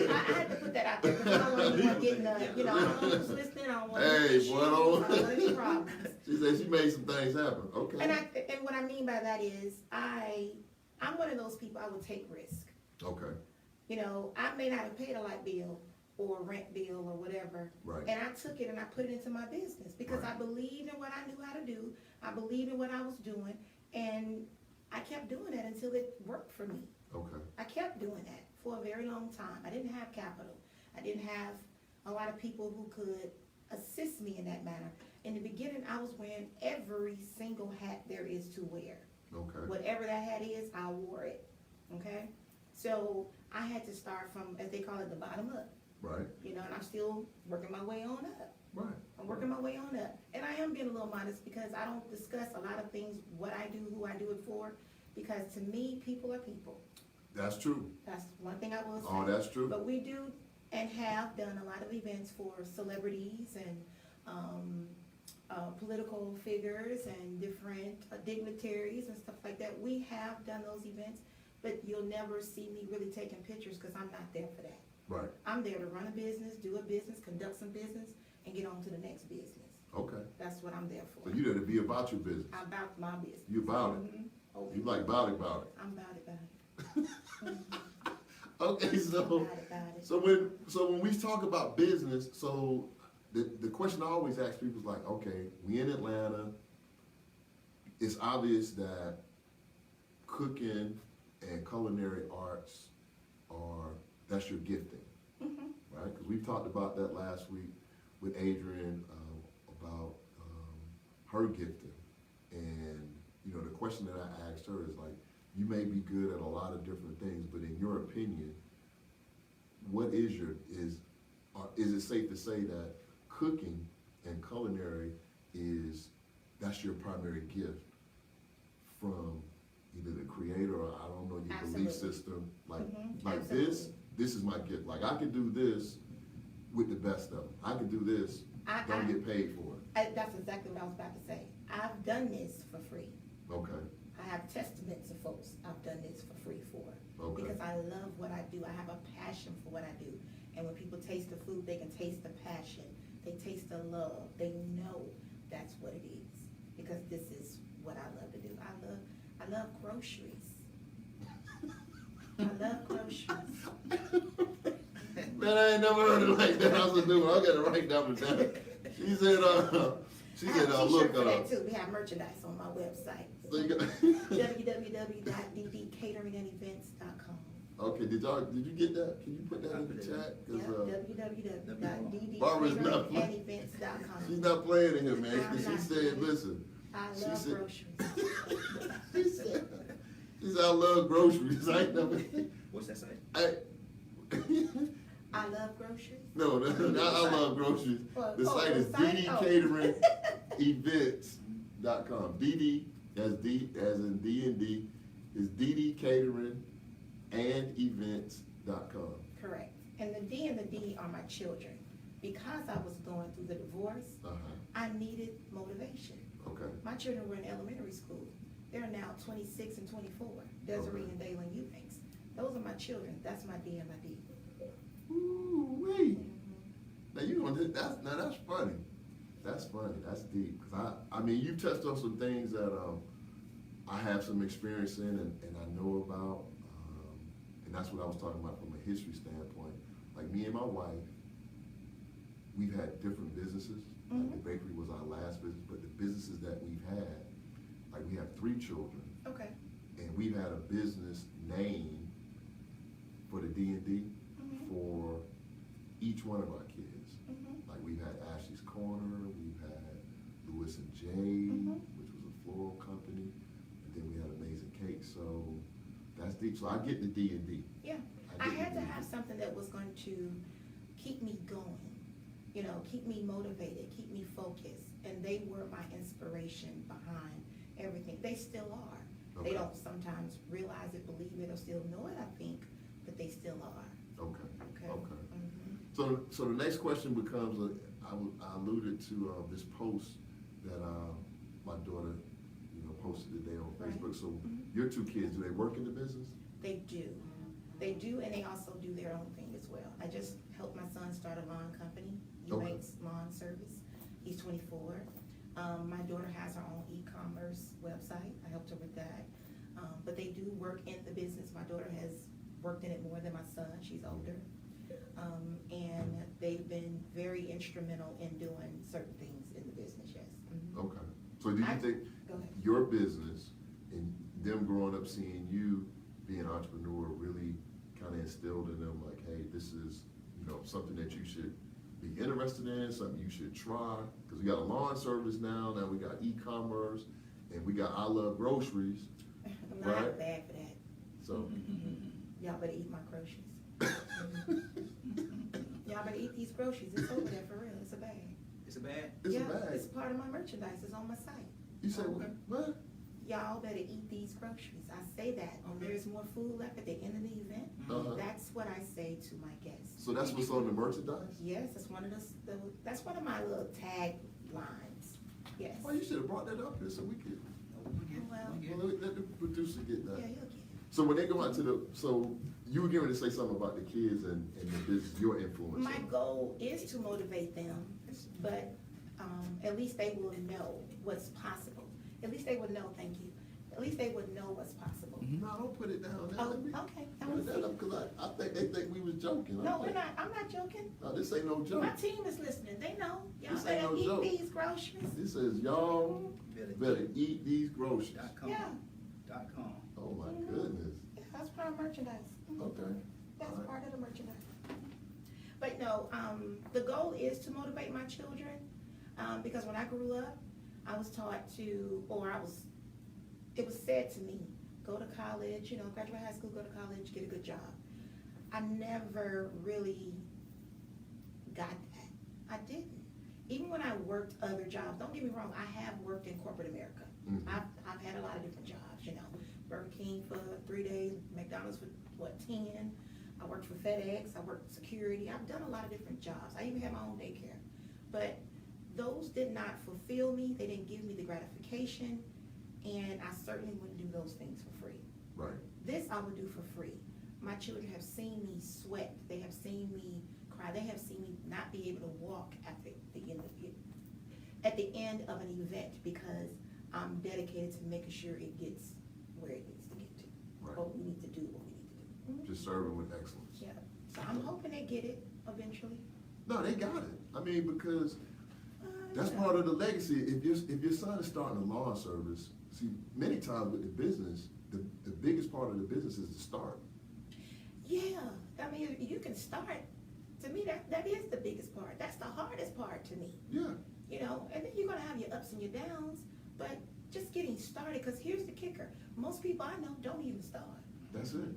Speaker 4: I had to put that out there because I don't want anyone getting, I don't know who's listening, I don't want
Speaker 1: Hey,
Speaker 4: any issues,
Speaker 1: boy,
Speaker 4: I
Speaker 1: don't-
Speaker 4: don't want any problems.
Speaker 1: She said she made some things happen. Okay.
Speaker 4: And what I mean by that is, I'm one of those people, I would take risk.
Speaker 1: Okay.
Speaker 4: I may not have paid a light bill or a rent bill or whatever.
Speaker 1: Right.
Speaker 4: And I took it and I put it into my business because
Speaker 1: Right.
Speaker 4: I believed in what I knew how to do. I believed in what I was doing, and I kept doing that until it worked for me.
Speaker 1: Okay.
Speaker 4: I kept doing that for a very long time. I didn't have capital. I didn't have a lot of people who could assist me in that manner. In the beginning, I was wearing every single hat there is to wear.
Speaker 1: Okay.
Speaker 4: Whatever that hat is, I wore it, okay? So I had to start from, as they call it, the bottom up,
Speaker 1: Right.
Speaker 4: you know, and I'm still working my way on up.
Speaker 1: Right.
Speaker 4: I'm working my way on up. And I am being a little modest because I don't discuss a lot of things, what I do, who I do it for, because to me, people are people.
Speaker 1: That's true.
Speaker 4: That's one thing I will say.
Speaker 1: Oh, that's true.
Speaker 4: But we do and have done a lot of events for celebrities and, political figures and different dignitaries and stuff like that. We have done those events, but you'll never see me really taking pictures because I'm not there for that.
Speaker 1: Right.
Speaker 4: I'm there to run a business, do a business, conduct some business, and get on to the next business.
Speaker 1: Okay.
Speaker 4: That's what I'm there for.
Speaker 1: So you there to be about your business.
Speaker 4: I'm about my business.
Speaker 1: You about it.
Speaker 4: Mhm. Oh,
Speaker 1: You like about it.
Speaker 4: I'm about it.
Speaker 1: Okay, so
Speaker 4: About it.
Speaker 1: so when we talk about business, so the question I always ask people is like, okay, we in Atlanta. It's obvious that cooking and culinary arts that's your gifting, right? Because we talked about that last week with Adrian about her gifting, and you know the question that I asked her is like, you may be good at a lot of different things, but in your opinion, what is it safe to say that cooking and culinary that's your primary gift from either the creator or I don't know your belief
Speaker 4: Absolutely.
Speaker 1: system, like
Speaker 4: Absolutely.
Speaker 1: this is my gift. Like I can do this with the best of them. I can do this, don't get paid for it.
Speaker 4: That's exactly what I was about to say. I've done this for free.
Speaker 1: Okay.
Speaker 4: I have testaments of folks I've done this for free for.
Speaker 1: Okay.
Speaker 4: Because I love what I do. I have a passion for what I do. And when people taste the food, they can taste the passion. They taste the love. They know that's what it is. Because this is what I love to do. I love groceries. I love groceries.
Speaker 1: Man, I ain't never heard it like that. I was a new one. I gotta write down the down. She said,
Speaker 4: I have a
Speaker 1: look,
Speaker 4: t-shirt for that too. We have merchandise on my website.
Speaker 1: so you got-
Speaker 4: www.ddcateringandevents.com.
Speaker 1: okay, did you get that? Can you put that in the chat?
Speaker 4: Yeah,
Speaker 1: 'Cause, Barbara's not playing. she's
Speaker 4: www.ddcateringandevents.com.
Speaker 1: not playing in here, man.
Speaker 4: I'm
Speaker 1: She
Speaker 4: not
Speaker 1: said,
Speaker 4: playing.
Speaker 1: listen.
Speaker 4: I
Speaker 1: She
Speaker 4: love
Speaker 1: said-
Speaker 4: groceries.
Speaker 1: She said, I love groceries. I ain't never.
Speaker 2: What's that say?
Speaker 4: I love groceries.
Speaker 1: No, I love groceries.
Speaker 4: Well,
Speaker 1: The
Speaker 4: oh,
Speaker 1: site
Speaker 4: the
Speaker 1: is
Speaker 4: site? Oh.
Speaker 1: ddcateringevents.com. DD, as D, as in D&D, is ddcateringandevents.com.
Speaker 4: Correct. And the D and the D are my children. Because I was going through the divorce, I needed motivation.
Speaker 1: Okay.
Speaker 4: My children were in elementary school. They're now 26 and 24. Desiree
Speaker 1: Okay.
Speaker 4: and Dalen Eubanks. Those are my children. That's my D and my D.
Speaker 1: Ooh-wee. Now that's funny. That's funny. That's deep. Cause I mean, you touched on some things that I have some experience in and I know about, and that's what I was talking about from a history standpoint. Like me and my wife, we've had different businesses. Like the bakery was our last business, but the businesses that we've had, like we have 3 children,
Speaker 4: Okay.
Speaker 1: and we've had a business name for the D&D for each one of our kids. Like we've had Ashley's Corner, we've had Lewis and Jay, which was a floral company, and then we had Amazing Cake. So that's deep. So I get the D&D.
Speaker 4: Yeah. I had to have something that was going to keep me going, you know, keep me motivated, keep me focused. And they were my inspiration behind everything. They still are.
Speaker 1: Okay.
Speaker 4: They don't sometimes realize it, believe it, or still know it, I think, but they still are.
Speaker 1: Okay.
Speaker 4: Okay.
Speaker 1: Okay.
Speaker 4: Mhm.
Speaker 1: So the next question becomes, I alluded to this post that my daughter, posted today on
Speaker 4: Right.
Speaker 1: Facebook. So your 2 kids, do they work in the business?
Speaker 4: They do. They do, and they also do their own thing as well. I just helped my son start a lawn company. He
Speaker 1: Okay.
Speaker 4: makes lawn service. He's 24. My daughter has her own e-commerce website. I helped her with that. But they do work in the business. My daughter has worked in it more than my son. She's older. And they've been very instrumental in doing certain things in the business, yes. Mhm.
Speaker 1: Okay. So do you think
Speaker 4: Go ahead.
Speaker 1: your business and them growing up seeing you be an entrepreneur really kind of instilled in them like, hey, this is, something that you should interested in, something you should try, because we got a lawn service now we got e-commerce, and we got I Love Groceries,
Speaker 4: I'm not
Speaker 1: right?
Speaker 4: bad for that.
Speaker 1: So,
Speaker 4: Y'all better eat my groceries. Y'all better eat these groceries. It's over there for real. It's a bag.
Speaker 2: It's a bad.
Speaker 1: it's
Speaker 4: Yeah,
Speaker 1: a bag.
Speaker 4: it's part of my merchandise. It's on my site.
Speaker 1: You say,
Speaker 2: Okay.
Speaker 1: what?
Speaker 4: Y'all better eat these groceries. I say that when
Speaker 2: Okay.
Speaker 4: there's more food left at the end of the event.
Speaker 1: Uh-huh.
Speaker 4: That's what I say to my guests.
Speaker 1: So that's what's on the merchandise?
Speaker 4: Yes, that's one of that's one of my little tag lines. Yes.
Speaker 1: Oh, you should have brought that up here so we could,
Speaker 4: Well,
Speaker 1: let the producer get that.
Speaker 4: Yeah, he'll get it.
Speaker 1: So when they go out to so you were going to say something about the kids and the business, your influence.
Speaker 4: My
Speaker 1: on it.
Speaker 4: goal is to motivate them, but at least they will know what's possible. At least they would know, thank you. At least they would know what's possible.
Speaker 1: No, don't put it down there.
Speaker 4: Oh,
Speaker 1: Let me-
Speaker 4: okay. I
Speaker 1: Put
Speaker 4: wanna
Speaker 1: it
Speaker 4: see.
Speaker 1: down because I think they think we was joking.
Speaker 4: No,
Speaker 1: I'm
Speaker 4: we're
Speaker 1: like,
Speaker 4: not, I'm not joking.
Speaker 1: No, this ain't no joke.
Speaker 4: My team is listening, they know. Y'all
Speaker 1: This ain't
Speaker 4: better
Speaker 1: no
Speaker 4: eat
Speaker 1: joke.
Speaker 4: these groceries.
Speaker 1: This says y'all better eat these groceries.
Speaker 2: .com.
Speaker 4: Yeah.
Speaker 2: .com.
Speaker 1: Oh my
Speaker 4: Mhm.
Speaker 1: goodness.
Speaker 4: Yeah, that's part of merchandise. Mhm.
Speaker 1: Okay.
Speaker 4: That's
Speaker 1: All right.
Speaker 4: part of the merchandise. But no, the goal is to motivate my children, because when I grew up, I was taught to, it was said to me, go to college, graduate high school, go to college, get a good job. I never really got that. I didn't. Even when I worked other jobs, don't get me wrong, I have worked in corporate America.
Speaker 1: Mhm.
Speaker 4: I've had a lot of different jobs, Burger King for 3 days, McDonald's for 10. I worked for FedEx, I worked security, I've done a lot of different jobs. I even had my own daycare. But those did not fulfill me, they didn't give me the gratification, and I certainly wouldn't do those things for free.
Speaker 1: Right.
Speaker 4: This I would do for free. My children have seen me sweat, they have seen me cry, they have seen me not be able to walk at the end of an event because I'm dedicated to making sure it gets where it needs to get to.
Speaker 1: Right.
Speaker 4: What we need to do, what we need to do. Mhm.
Speaker 1: Just serving with excellence.
Speaker 4: Yeah, so I'm hoping they get it eventually.
Speaker 1: No, they got it. I mean, because that's
Speaker 4: Yeah.
Speaker 1: part of the legacy. If your son is starting a lawn service, see, many times with the business, the biggest part of the business is the start.
Speaker 4: Yeah, I mean, you can start, to me, that is the biggest part. That's the hardest part to me.
Speaker 1: Yeah.
Speaker 4: And then you're gonna have your ups and your downs, but just getting started, because here's the kicker. Most people I know don't even start.
Speaker 1: That's it.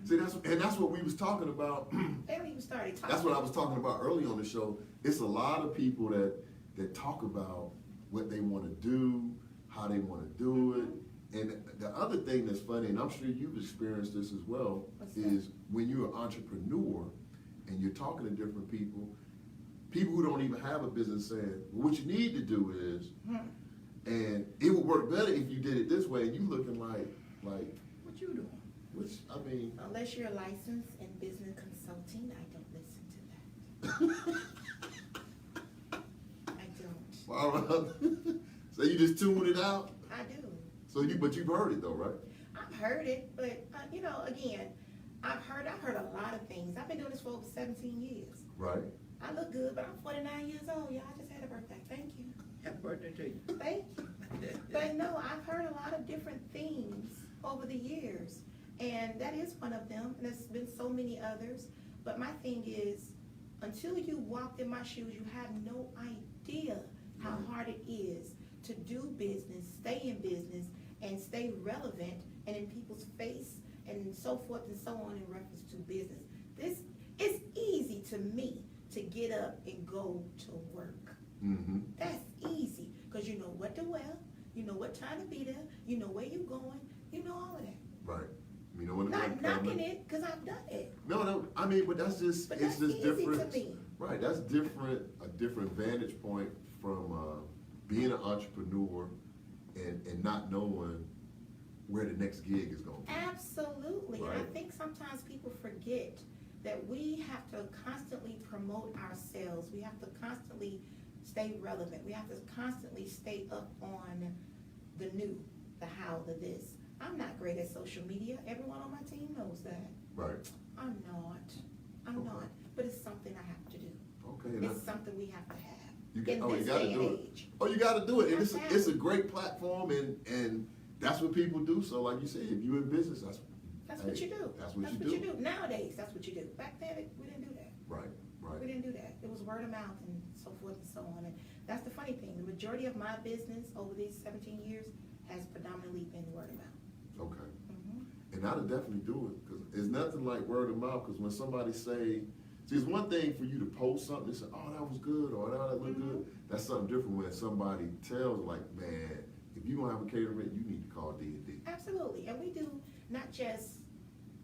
Speaker 1: See, that's what we was talking about.
Speaker 4: They don't even start. They talk
Speaker 1: That's what I was talking about early on the show. It's a lot of people that talk about what they want to do, how they want to do it. And the other thing that's funny, and I'm sure you've experienced this as well,
Speaker 4: What's that?
Speaker 1: is when you're an entrepreneur and you're talking to different people who don't even have a business saying, well, what you need to do is, and it would work better if you did it this way, and you looking like,
Speaker 2: What you doing?
Speaker 1: which, I mean,
Speaker 4: Unless you're licensed in business consulting, I don't listen to that. I don't.
Speaker 1: all right. So you just tune it out?
Speaker 4: I do.
Speaker 1: But you've heard it though, right?
Speaker 4: I've heard it, but, again, I've heard a lot of things. I've been doing this for over 17 years.
Speaker 1: Right.
Speaker 4: I look good, but I'm 49 years old, y'all. I just had a birthday. Thank you.
Speaker 2: Happy birthday to you.
Speaker 4: Thank you. But no, I've heard a lot of different things over the years, and that is one of them, and there's been so many others. But my thing is, until you walked in my shoes, you have no idea how hard it is to do business, stay in business, and stay relevant and in people's face and so forth and so on in reference to business. It's easy to me to get up and go to work.
Speaker 1: Mm-hmm.
Speaker 4: That's easy, because you know what to wear, you know what time to be there, you know where you're going, you know all of that.
Speaker 1: Right. You know when
Speaker 4: Not knocking it, because I've done it.
Speaker 1: No, I mean, but that's just,
Speaker 4: But
Speaker 1: it's
Speaker 4: that's
Speaker 1: just
Speaker 4: easy
Speaker 1: different.
Speaker 4: to me.
Speaker 1: Right, that's different, a different vantage point from, being an entrepreneur and not knowing where the next gig is going.
Speaker 4: Absolutely, and I
Speaker 1: Right.
Speaker 4: think sometimes people forget that we have to constantly promote ourselves, we have to constantly stay relevant, we have to constantly stay up on the new, the how, the this. I'm not great at social media, everyone on my team knows that.
Speaker 1: Right.
Speaker 4: I'm
Speaker 1: Okay.
Speaker 4: not, but it's something I have to do.
Speaker 1: Okay. and
Speaker 4: It's
Speaker 1: that-
Speaker 4: something we have to have
Speaker 1: You
Speaker 4: in
Speaker 1: you
Speaker 4: this
Speaker 1: gotta
Speaker 4: day
Speaker 1: do
Speaker 4: and
Speaker 1: it.
Speaker 4: age.
Speaker 1: Oh, you gotta do it, and
Speaker 4: Have to have
Speaker 1: it's a
Speaker 4: it.
Speaker 1: great platform, and that's what people do. So, like you said, if you're in business,
Speaker 4: That's
Speaker 1: hey,
Speaker 4: what you do.
Speaker 1: That's what you do.
Speaker 4: Nowadays, that's what you do. Back then, we didn't do that.
Speaker 1: Right,
Speaker 4: We
Speaker 1: right.
Speaker 4: didn't do that. It was word of mouth, and so forth and so on. And that's the funny thing, the majority of my business over these 17 years has predominantly been word of mouth.
Speaker 1: Okay.
Speaker 4: Mhm.
Speaker 1: And that'll definitely do it, because it's nothing like word of mouth, because when somebody say, see, it's one thing for you to post something and say, oh, that was good, or that looked good. That's something different when somebody tells, like, man, if you gonna have a catering, you need to call D&D.
Speaker 4: Absolutely, and we do not just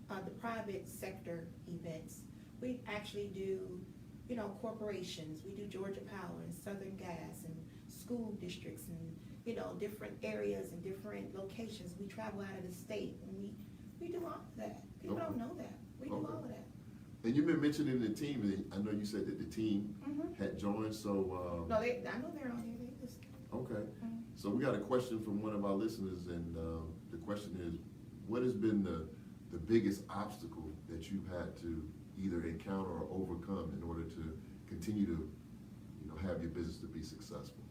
Speaker 4: the private sector events. We actually do, you know, corporations. We do Georgia Power and Southern Gas and school districts and, you know, different areas and different locations. We travel out of the state and we do all of that. People don't know that. We do
Speaker 1: Okay.
Speaker 4: all of that.
Speaker 1: And you've been mentioning the team, and I know you said that the team
Speaker 4: Mhm.
Speaker 1: had joined, so,
Speaker 4: No, I know they're on here. They just,
Speaker 1: okay.
Speaker 4: Mhm.
Speaker 1: So we got a question from one of our listeners, and the question is, what has been the biggest obstacle that you've had to either encounter or overcome in order to continue to, you know, have your business to be successful?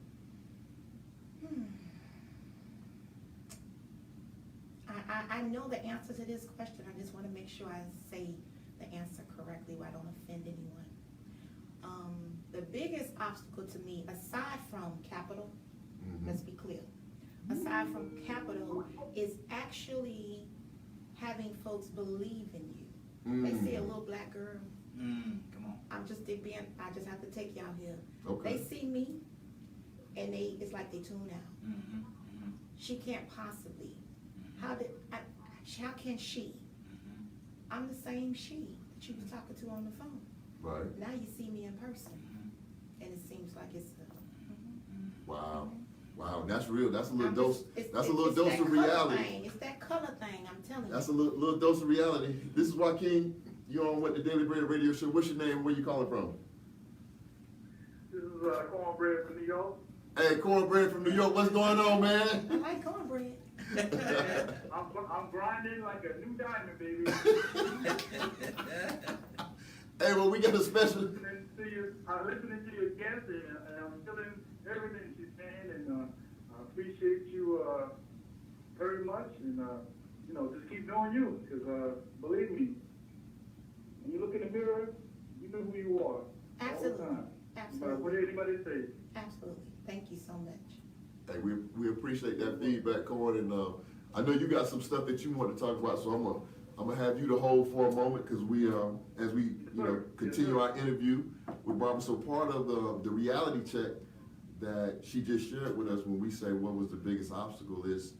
Speaker 4: I know the answer to this question. I just want to make sure I say the answer correctly where I don't offend anyone. The biggest obstacle to me, aside from capital, let's be clear, aside from capital, is actually having folks believe in you. They see a little black girl.
Speaker 2: Come on.
Speaker 4: I just have to take y'all here.
Speaker 1: Okay.
Speaker 4: They see me, and it's like they tune out. She can't possibly. How can she? I'm the same she that you was talking to on the phone.
Speaker 1: Right.
Speaker 4: Now you see me in person, and it seems like it's.
Speaker 1: Wow. Wow. That's real. That's a little
Speaker 4: I'm
Speaker 1: dose.
Speaker 4: just- it's-
Speaker 1: That's a
Speaker 4: it's-
Speaker 1: little
Speaker 4: it's
Speaker 1: dose
Speaker 4: that
Speaker 1: of
Speaker 4: color
Speaker 1: reality.
Speaker 4: thing. It's that color thing. I'm telling you.
Speaker 1: That's a little dose of reality. This is Joaquin. You're on the Daily Bread Radio Show. What's your name? Where you calling from?
Speaker 5: This is Cornbread from New York.
Speaker 1: Hey, Cornbread from New York. What's going on,
Speaker 4: I
Speaker 1: man?
Speaker 4: like cornbread.
Speaker 5: I'm grinding like a new diamond, baby.
Speaker 1: Hey, well, we got a special.
Speaker 5: I'm listening to your guest, and I'm feeling everything she's saying, and I appreciate you very much, and you know, just keep doing you, because believe me, when you look in the mirror, you know who you are.
Speaker 4: Absolutely.
Speaker 5: All the time. No matter
Speaker 4: Absolutely.
Speaker 5: what anybody say.
Speaker 4: Absolutely. Thank you so much.
Speaker 1: Hey, we appreciate that feedback, Corn, and I know you got some stuff that you want to talk about, so I'm gonna have you to hold for a moment, because we as we continue our interview with Barbara. So part of the reality check that she just shared with us when we say what was the biggest obstacle is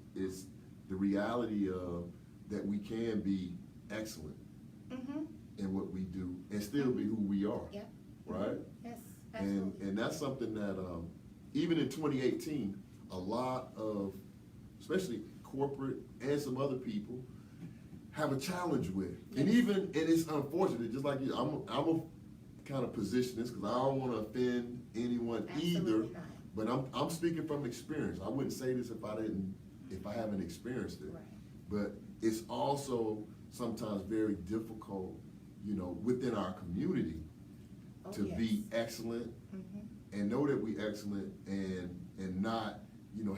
Speaker 1: the reality of that we can be excellent in what we do and still be who we are.
Speaker 4: Yep.
Speaker 1: Right?
Speaker 4: Yes.
Speaker 1: And
Speaker 4: Absolutely.
Speaker 1: that's something that even in 2018, a lot of, especially corporate and some other people, have a challenge with. And it's unfortunate, just like you, I'm a kind of position this because I don't want to offend anyone either.
Speaker 4: Absolutely not.
Speaker 1: But I'm speaking from experience. I wouldn't say this if I haven't experienced it.
Speaker 4: Right.
Speaker 1: But it's also sometimes very difficult, within our community
Speaker 4: Oh,
Speaker 1: to
Speaker 4: yes.
Speaker 1: be excellent and know that we excellent and not,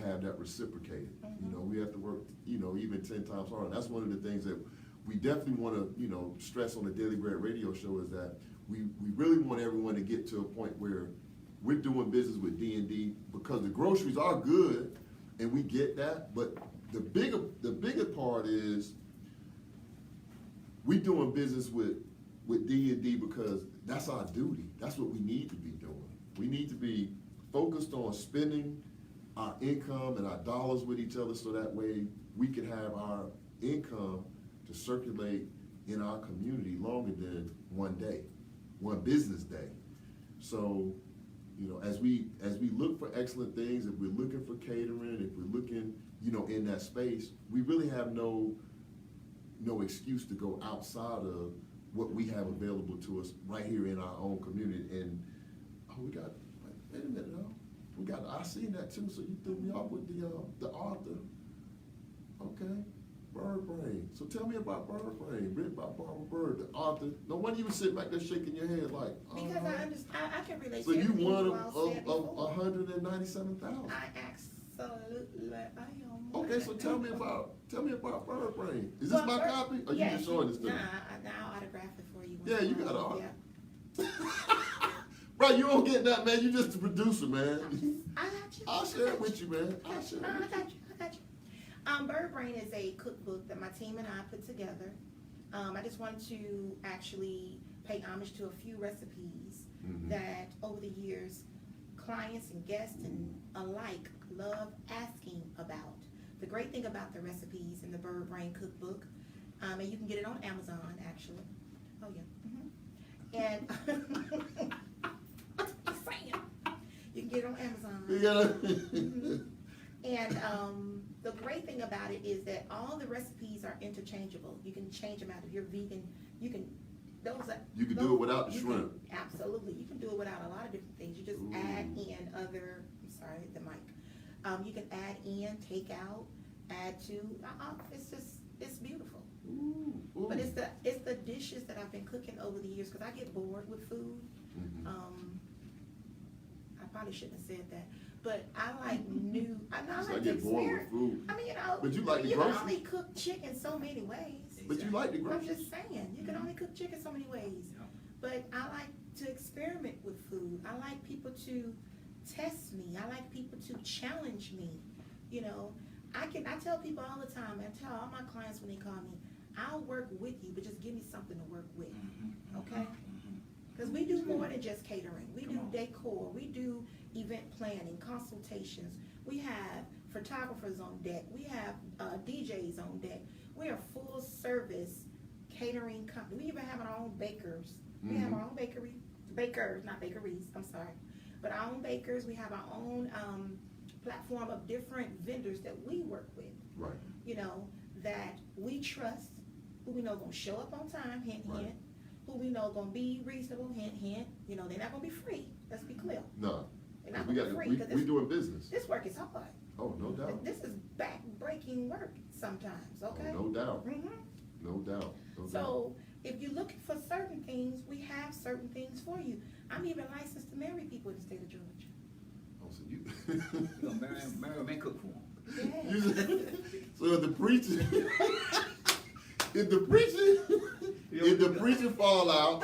Speaker 1: have that reciprocated. We have to work, even 10 times harder. That's one of the things that we definitely want to, stress on the Daily Bread Radio Show is that we really want everyone to get to a point where we're doing business with D&D because the groceries are good and we get that, but the bigger part is we doing business with D&D because that's our duty. That's what we need to be doing. We need to be focused on spending our income and our dollars with each other so that way we can have our income to circulate in our community longer than one day, one business day. So, as we look for excellent things, if we're looking for catering, if we're looking, in that space, we really have no excuse to go outside of what we have available to us right here in our own community. And wait a minute, I seen that too. So you threw me off with the author. Okay, Bird Brain. So tell me about Bird Brain, written by Barbara Bird, the author. No wonder you were sitting back there shaking your head like.
Speaker 4: Because I understand, I can relate
Speaker 1: So
Speaker 4: to
Speaker 1: you
Speaker 4: everything
Speaker 1: won
Speaker 4: all said
Speaker 1: of
Speaker 4: before.
Speaker 1: 197,000.
Speaker 4: I absolutely, I am.
Speaker 1: Okay, so tell me about Bird Brain. Is this my copy, or you just showing this to me?
Speaker 4: Nah, I'll autograph it for you.
Speaker 1: Yeah, you got to.
Speaker 4: Yeah.
Speaker 1: Bro, you don't get that, man. You just the producer, man.
Speaker 4: I got you.
Speaker 1: I'll share it with you, man. I'll share
Speaker 4: No,
Speaker 1: it
Speaker 4: I
Speaker 1: with you.
Speaker 4: got you. I got you. Bird Brain is a cookbook that my team and I put together. I just wanted to actually pay homage to a few recipes
Speaker 1: Mhm.
Speaker 4: that over the years, clients and guests and alike love asking about. The great thing about the recipes in the Bird Brain cookbook, and you can get it on Amazon actually. Oh yeah. And just saying, you can get it on Amazon.
Speaker 1: You gotta.
Speaker 4: And the great thing about it is that all the recipes are interchangeable. You can change them out. If you're vegan, you can,
Speaker 1: You can do it without the
Speaker 4: you
Speaker 1: shrimp.
Speaker 4: can- absolutely. You can do it without a lot of different things. You just
Speaker 1: Ooh.
Speaker 4: add in other, I'm sorry, the mic. You can add in, take out, add to, it's beautiful.
Speaker 1: Ooh, ooh.
Speaker 4: But it's the dishes that I've been cooking over the years, cause I get bored with food.
Speaker 1: Mhm.
Speaker 4: I probably shouldn't have said that, but I like new, I
Speaker 1: So I
Speaker 4: like to
Speaker 1: get bored with
Speaker 4: experiment.
Speaker 1: food.
Speaker 4: I mean, you know.
Speaker 1: But you like the
Speaker 4: You can
Speaker 1: groceries.
Speaker 4: only cook chicken so many ways.
Speaker 1: But you like the
Speaker 4: I'm
Speaker 1: groceries.
Speaker 4: just saying, you can only cook chicken so many ways.
Speaker 2: Yeah.
Speaker 4: But I like to experiment with food. I like people to test me. I like people to challenge me. You know, I tell people all the time, I tell all my clients when they call me, I'll work with you, but just give me something to work with, okay? Because we do more than just catering. We do decor, we do event planning, consultations. We have photographers on deck. We have DJs on deck. We are full service catering company. We even have our own bakers. We have our own bakers, not bakeries, I'm sorry. But our own bakers, we have our own platform of different vendors that we work with,
Speaker 1: Right.
Speaker 4: you know, that we trust, who we know gonna show up on time, hint,
Speaker 1: Right.
Speaker 4: hint, who we know gonna be reasonable, hint, hint. You know, they're not gonna be free, let's be clear.
Speaker 1: No.
Speaker 4: They're
Speaker 1: 'Cause
Speaker 4: not
Speaker 1: we
Speaker 4: gonna
Speaker 1: got
Speaker 4: be free,
Speaker 1: we
Speaker 4: 'cause
Speaker 1: we doing business.
Speaker 4: this work is hard.
Speaker 1: Oh, no doubt.
Speaker 4: This is back-breaking work sometimes, okay?
Speaker 1: Oh, no doubt.
Speaker 4: Mhm.
Speaker 1: No doubt. No doubt.
Speaker 4: So, if you're looking for certain things, we have certain things for you. I'm even licensed to marry people in the state of Georgia.
Speaker 1: Oh, so you.
Speaker 2: You gonna marry him and cook for him.
Speaker 4: Yeah.
Speaker 1: You- so if the preacher, if the preacher fall out,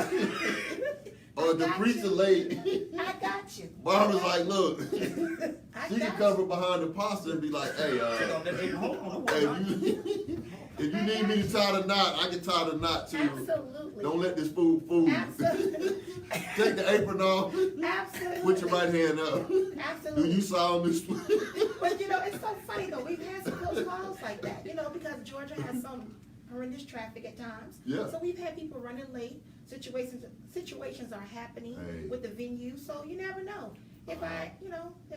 Speaker 1: or if the
Speaker 4: got
Speaker 1: preacher
Speaker 4: you.
Speaker 1: late,
Speaker 4: I got you.
Speaker 1: Barbara's like, look,
Speaker 4: I
Speaker 1: she can
Speaker 4: got
Speaker 1: come from behind the pastor and be like, hey,
Speaker 2: Hold on,
Speaker 1: hey, if you need me to tie the knot, I can tie the knot too.
Speaker 4: Absolutely.
Speaker 1: Don't let this fool fool you.
Speaker 4: Absolutely.
Speaker 1: Take the apron off.
Speaker 4: Absolutely.
Speaker 1: Put your right hand up. Do
Speaker 4: Absolutely.
Speaker 1: you solemnly swear?
Speaker 4: But you know, it's so funny though. We've had some close calls like that, you know, because Georgia has some horrendous traffic at times.
Speaker 1: Yeah.
Speaker 4: So we've had people running late. Situations are happening
Speaker 1: Hey.
Speaker 4: with the venue, so you never know. If I'm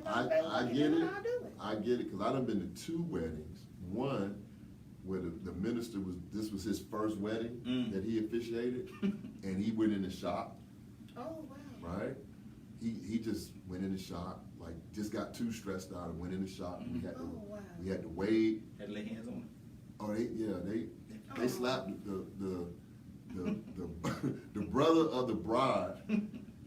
Speaker 1: I
Speaker 4: available,
Speaker 1: get it.
Speaker 4: I'll do it.
Speaker 1: I get it, because I done been to 2 weddings. One where the minister this was his first wedding that he officiated, and he went in the shop,
Speaker 4: Oh, wow.
Speaker 1: right? He just went in the shop, like just got too stressed out and went in the shop. And
Speaker 4: Oh, wow.
Speaker 1: we had to wait.
Speaker 2: Had to lay hands on him.
Speaker 1: Oh, they
Speaker 4: Oh.
Speaker 1: slapped the brother of the bride.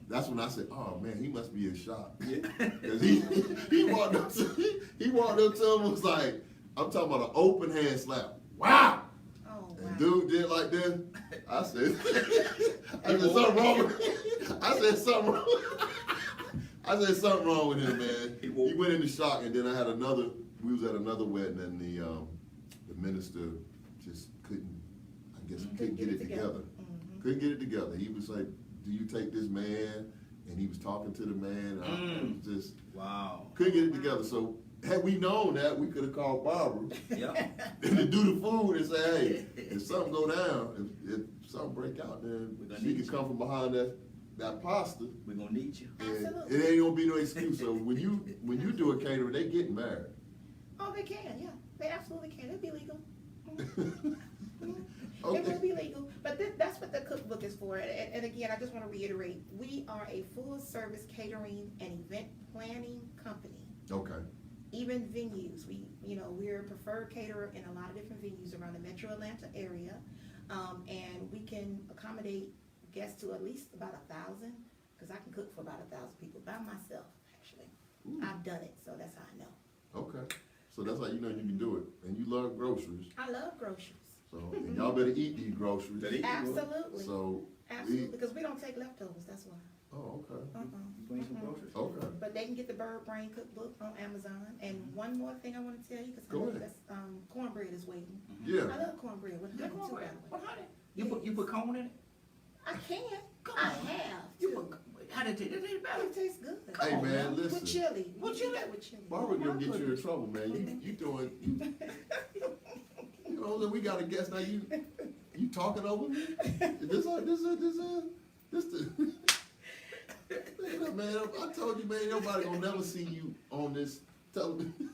Speaker 1: That's when I said, "Oh man, he must be in shock." Cause he walked up to him and was like, "I'm talking about an open hand slap." Wow.
Speaker 4: Oh, wow.
Speaker 1: And dude did like this. I said, something wrong. I said something wrong. I said something wrong with him, man. He went into shock, and then I had another. We was at another wedding, and the minister just couldn't. I guess couldn't get it together.
Speaker 4: Mhm.
Speaker 1: Couldn't get it together. He was like, "Do you take this man?" And he was talking to the man. It was just
Speaker 2: Wow.
Speaker 1: couldn't get it together. So had we known that, we could have called Barbara
Speaker 2: Yep.
Speaker 1: and to do the food and say, "Hey, if something go down, if something break out, then
Speaker 2: We're gonna
Speaker 1: she
Speaker 2: need
Speaker 1: can
Speaker 2: you.
Speaker 1: come from behind that pasta."
Speaker 2: We're gonna need you.
Speaker 1: And
Speaker 4: Absolutely.
Speaker 1: it ain't gonna be no excuse. So when you do a catering, they getting married.
Speaker 4: Oh, they can, yeah. They absolutely can. It'd be legal. It
Speaker 1: Okay.
Speaker 4: will be legal, but that's what the cookbook is for. And again, I just want to reiterate, we are a full-service catering and event planning company.
Speaker 1: Okay.
Speaker 4: Even venues, we're a preferred caterer in a lot of different venues around the metro Atlanta area. And we can accommodate guests to at least about 1,000, because I can cook for about 1,000 people by myself, actually.
Speaker 1: Ooh.
Speaker 4: I've done it, so that's how I know.
Speaker 1: Okay. So that's how you know you can do it. And you love groceries.
Speaker 4: I love groceries.
Speaker 1: So and y'all better eat these groceries.
Speaker 2: Better eat.
Speaker 4: Absolutely.
Speaker 1: So
Speaker 4: Absolutely, because we don't take leftovers, that's why.
Speaker 1: Oh, okay.
Speaker 2: Bring some groceries.
Speaker 1: Okay.
Speaker 4: But they can get the Bird Brain Cookbook on Amazon. And one more thing I wanna tell you, cause I
Speaker 1: Go
Speaker 4: know
Speaker 1: ahead.
Speaker 4: that's, cornbread is waiting.
Speaker 1: Yeah.
Speaker 4: I love cornbread with
Speaker 2: Yeah,
Speaker 4: honey too, by
Speaker 2: cornbread.
Speaker 4: the way.
Speaker 2: What honey? You put corn in it?
Speaker 4: I can,
Speaker 2: Come
Speaker 4: I
Speaker 2: on.
Speaker 4: have
Speaker 2: You
Speaker 4: to.
Speaker 2: put, how did it taste
Speaker 4: But
Speaker 2: better?
Speaker 4: it tastes good.
Speaker 1: Hey,
Speaker 2: on,
Speaker 1: man,
Speaker 2: man.
Speaker 4: With
Speaker 1: listen.
Speaker 4: chili.
Speaker 2: With
Speaker 4: We
Speaker 2: chili?
Speaker 4: do that with chili.
Speaker 1: Barbara gonna get you in trouble, man. You doing, you know, that we got a guest now, you talking over me? This the, man, I told you, man, nobody gonna never see you on this television.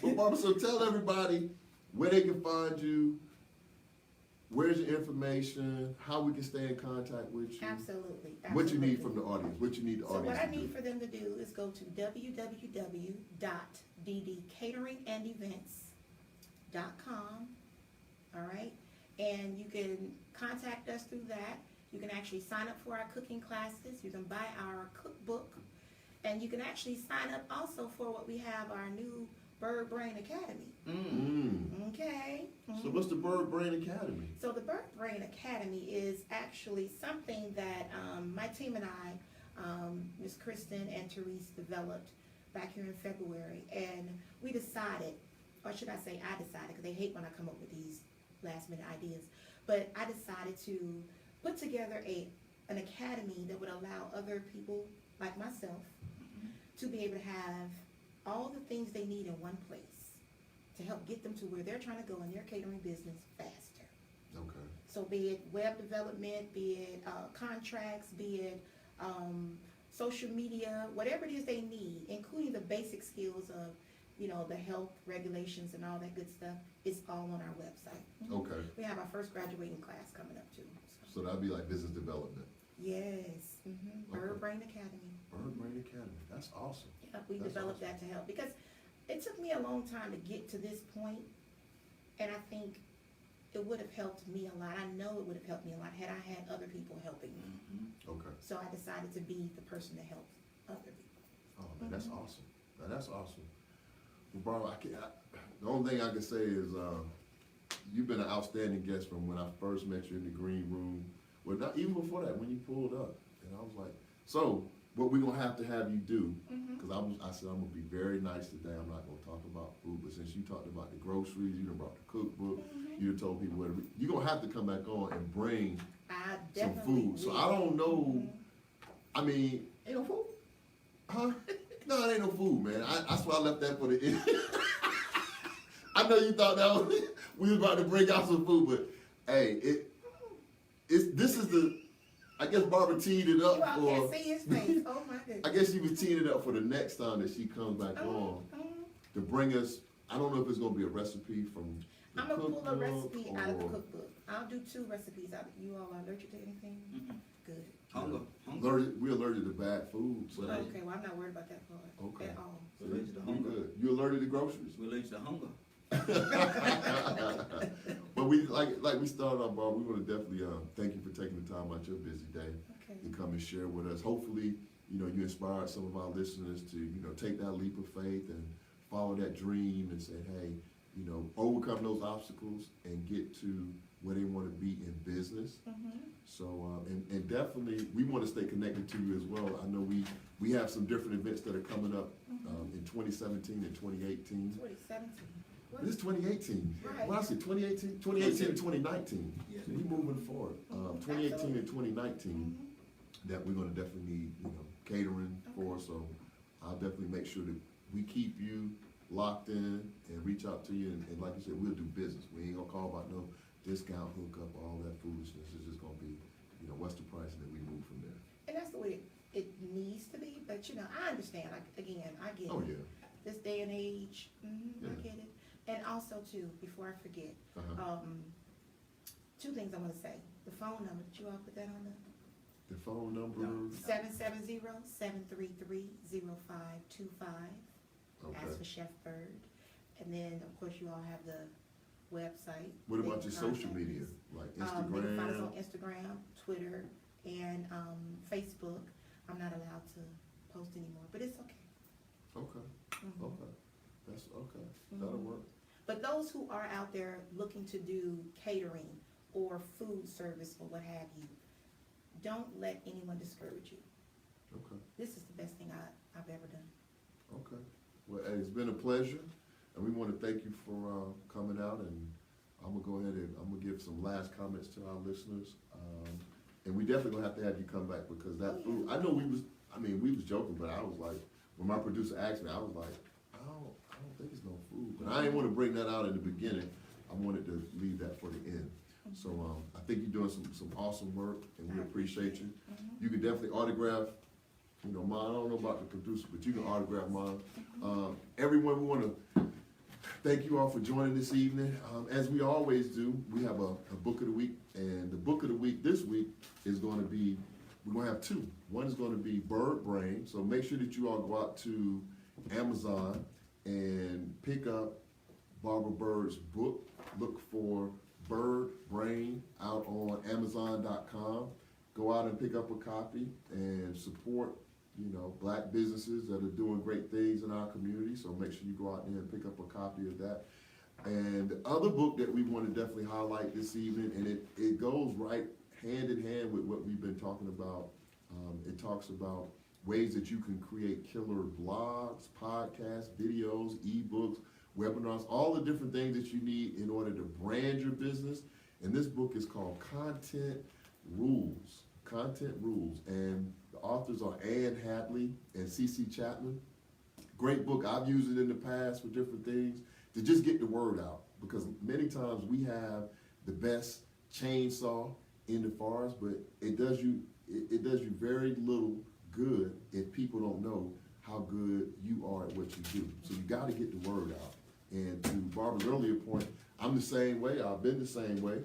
Speaker 1: But Barbara, so tell everybody where they can find you, where's your information, how we can stay in contact with you.
Speaker 4: Absolutely.
Speaker 1: What you need
Speaker 4: absolutely.
Speaker 1: from the audience, what you need the
Speaker 4: So what
Speaker 1: audience
Speaker 4: I
Speaker 1: to
Speaker 4: need
Speaker 1: do.
Speaker 4: for them to do is go to www.ddcateringandevents.com, all right? And you can contact us through that. You can actually sign up for our cooking classes. You can buy our cookbook. And you can actually sign up also for what we have, our new Bird Brain Academy, okay?
Speaker 1: So what's the Bird Brain Academy?
Speaker 4: So the Bird Brain Academy is actually something that my team and I, Ms. Kristen and Therese, developed back here in February. And we decided, or should I say I decided, because they hate when I come up with these last minute ideas, but I decided to put together an academy that would allow other people like myself to be able to have all the things they need in one place to help get them to where they're trying to go in their catering business faster.
Speaker 1: Okay.
Speaker 4: So be it web development, be it contracts, be it social media, whatever it is they need, including the basic skills of, you know, the health regulations and all that good stuff, it's all on our website.
Speaker 1: Okay.
Speaker 4: We have our first graduating class coming up too.
Speaker 1: So that'd be like business development.
Speaker 4: Yes, Bird
Speaker 1: Okay.
Speaker 4: Brain Academy.
Speaker 1: Bird Brain Academy. That's awesome.
Speaker 4: Yep, we
Speaker 1: That's
Speaker 4: developed
Speaker 1: awesome.
Speaker 4: that to help, because it took me a long time to get to this point, and I think it would have helped me a lot. I know it would have helped me a lot had I had other people helping me.
Speaker 1: Okay.
Speaker 4: So I decided to be the person that helps other people.
Speaker 1: Oh man, that's awesome. Now, that's awesome. Well, Barbara, the only thing I can say is you've been an outstanding guest from when I first met you in the green room. Well, not even before that, when you pulled up, and I was like, so what we're gonna have you do, because I said I'm gonna be very nice today. I'm not gonna talk about food, but since you talked about the groceries, you done brought the cookbook, you done told people where to read, you're gonna have to come back on and bring
Speaker 4: I
Speaker 1: some
Speaker 4: definitely
Speaker 1: food. So
Speaker 4: will.
Speaker 1: I don't know. I mean, ain't no food, huh? No, it ain't no food, man. That's why I left that for the end. I know you thought that was, we was about to bring out some food, but hey, this is the. I guess Barbara teed it
Speaker 4: You
Speaker 1: up
Speaker 4: all
Speaker 1: for.
Speaker 4: can't see his face. Oh my
Speaker 1: I
Speaker 4: goodness.
Speaker 1: guess she was teeing it up for the next time that she comes back on to bring us. I don't know if it's gonna be a recipe from. The
Speaker 4: I'm gonna pull a
Speaker 1: cookbook
Speaker 4: recipe out of the
Speaker 1: or
Speaker 4: cookbook. I'll do 2 recipes out. You all are allergic to anything? Good.
Speaker 2: Hunger.
Speaker 1: We're allergic to bad food, so.
Speaker 2: Well,
Speaker 4: Okay, well, I'm not worried about that part
Speaker 1: Okay.
Speaker 4: at all.
Speaker 2: We're allergic to
Speaker 1: You
Speaker 2: hunger.
Speaker 1: good. You allergic to groceries?
Speaker 2: We're allergic to hunger.
Speaker 1: But we like we started off, Bob. We want to definitely thank you for taking the time out your busy day
Speaker 4: Okay.
Speaker 1: to come and share with us. Hopefully, you know, you inspired some of our listeners to, you know, take that leap of faith and follow that dream and say, hey, you know, overcome those obstacles and get to where they want to be in business. So, and definitely, we want to stay connected to you as well. I know we have some different events that are coming up in 2017 and 2018.
Speaker 4: 2017. What?
Speaker 1: This is 2018.
Speaker 4: Right.
Speaker 1: Well, I said 2018, 2018 and 2019.
Speaker 2: Yes.
Speaker 1: So we moving forward. 2018 and 2019, that we're gonna definitely need, you know, catering for. So I'll definitely make sure that we keep you locked in and reach out to you. And like you said, we'll do business. We ain't gonna call about no discount, hookup, all that foolishness. It's just gonna be, you know, what's the price, and then we move from there.
Speaker 4: And that's the way it needs to be, but you know, I understand, I get
Speaker 1: Oh,
Speaker 4: it.
Speaker 1: yeah.
Speaker 4: This day and age,
Speaker 1: Yeah.
Speaker 4: I get it. And also too, before I forget,
Speaker 1: Uh-huh.
Speaker 4: 2 things I wanna say. The phone number, did you all put that on there?
Speaker 1: The phone number,
Speaker 4: 770-733-0525.
Speaker 1: okay.
Speaker 4: Ask for Chef Bird. And then, of course, you all have the website.
Speaker 1: What
Speaker 4: They
Speaker 1: about
Speaker 4: can
Speaker 1: your social
Speaker 4: contact
Speaker 1: media,
Speaker 4: us.
Speaker 1: like
Speaker 4: They can find us on
Speaker 1: Instagram?
Speaker 4: Instagram, Twitter, and Facebook. I'm not allowed to post anymore, but it's okay.
Speaker 1: Okay,
Speaker 4: Mhm.
Speaker 1: okay. That's okay. That'll work.
Speaker 4: But those who are out there looking to do catering or food service or what have you, don't let anyone discourage you.
Speaker 1: Okay,
Speaker 4: This is the best thing I've ever done.
Speaker 1: okay. Well, hey, it's been a pleasure, and we want to thank you for coming out, and I'm gonna go ahead and I'm gonna give some last comments to our listeners. And we definitely gonna have to have you come back, because that food, I know we was joking, but I was like, when my producer asked me, I was like, I don't think it's no food. But I didn't wanna bring that out in the beginning. I wanted to leave that for the end. So, I think you're doing some awesome work, and we appreciate you. You can definitely autograph, you know, mine. I don't know about the producer, but you can autograph mine. Everyone, we wanna thank you all for joining this evening. As we always do, we have a book of the week, and the book of the week this week is going to be, we're going to have two. One is going to be Bird Brain, so make sure that you all go out to Amazon and pick up Barbara Bird's book. Look for Bird Brain out on Amazon.com. Go out and pick up a copy and support, you know, black businesses that are doing great things in our community. So make sure you go out there and pick up a copy of that. And the other book that we want to definitely highlight this evening, and it goes right hand in hand with what we've been talking about. It talks about ways that you can create killer blogs, podcasts, videos, ebooks, webinars, all the different things that you need in order to brand your business. And this book is called Content Rules. Content Rules. And the authors are Ann Hadley and CC Chapman. Great book. I've used it in the past for different things to just get the word out, because many times we have the best chainsaw in the forest, but it does you very little good if people don't know how good you are at what you do. So you got to get the word out. And to Barbara's earlier point, I'm the same way. I've been the same way.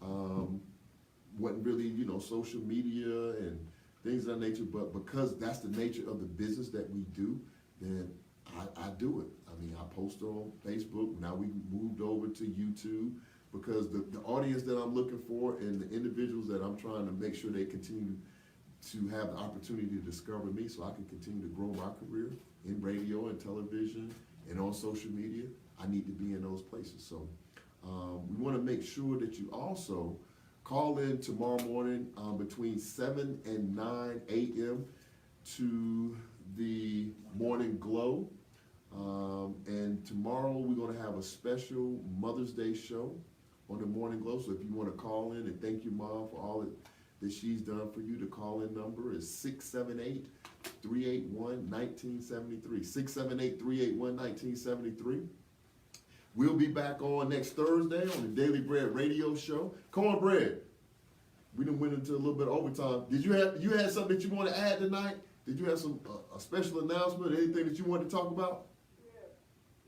Speaker 1: Wasn't really, you know, social media and things of that nature, but because that's the nature of the business that we do, then I do it. I mean, I post on Facebook. Now we moved over to YouTube, because the audience that I'm looking for and the individuals that I'm trying to make sure they continue to have the opportunity to discover me, so I can continue to grow my career in radio and television and on social media, I need to be in those places. So we want to make sure that you also call in tomorrow morning between 7 and 9 a.m. to the Morning Glow. And tomorrow we're going to have a special Mother's Day show on the Morning Glow. So if you want to call in and thank your mom for all that she's done for you, the call-in number is 678-381-1973. 678-381-1973. We'll be back on next Thursday on the Daily Bread Radio Show. Cornbread, we done went into a little bit of overtime. Did you had something that you want to add tonight? Did you have some a special announcement, anything that you wanted to talk about?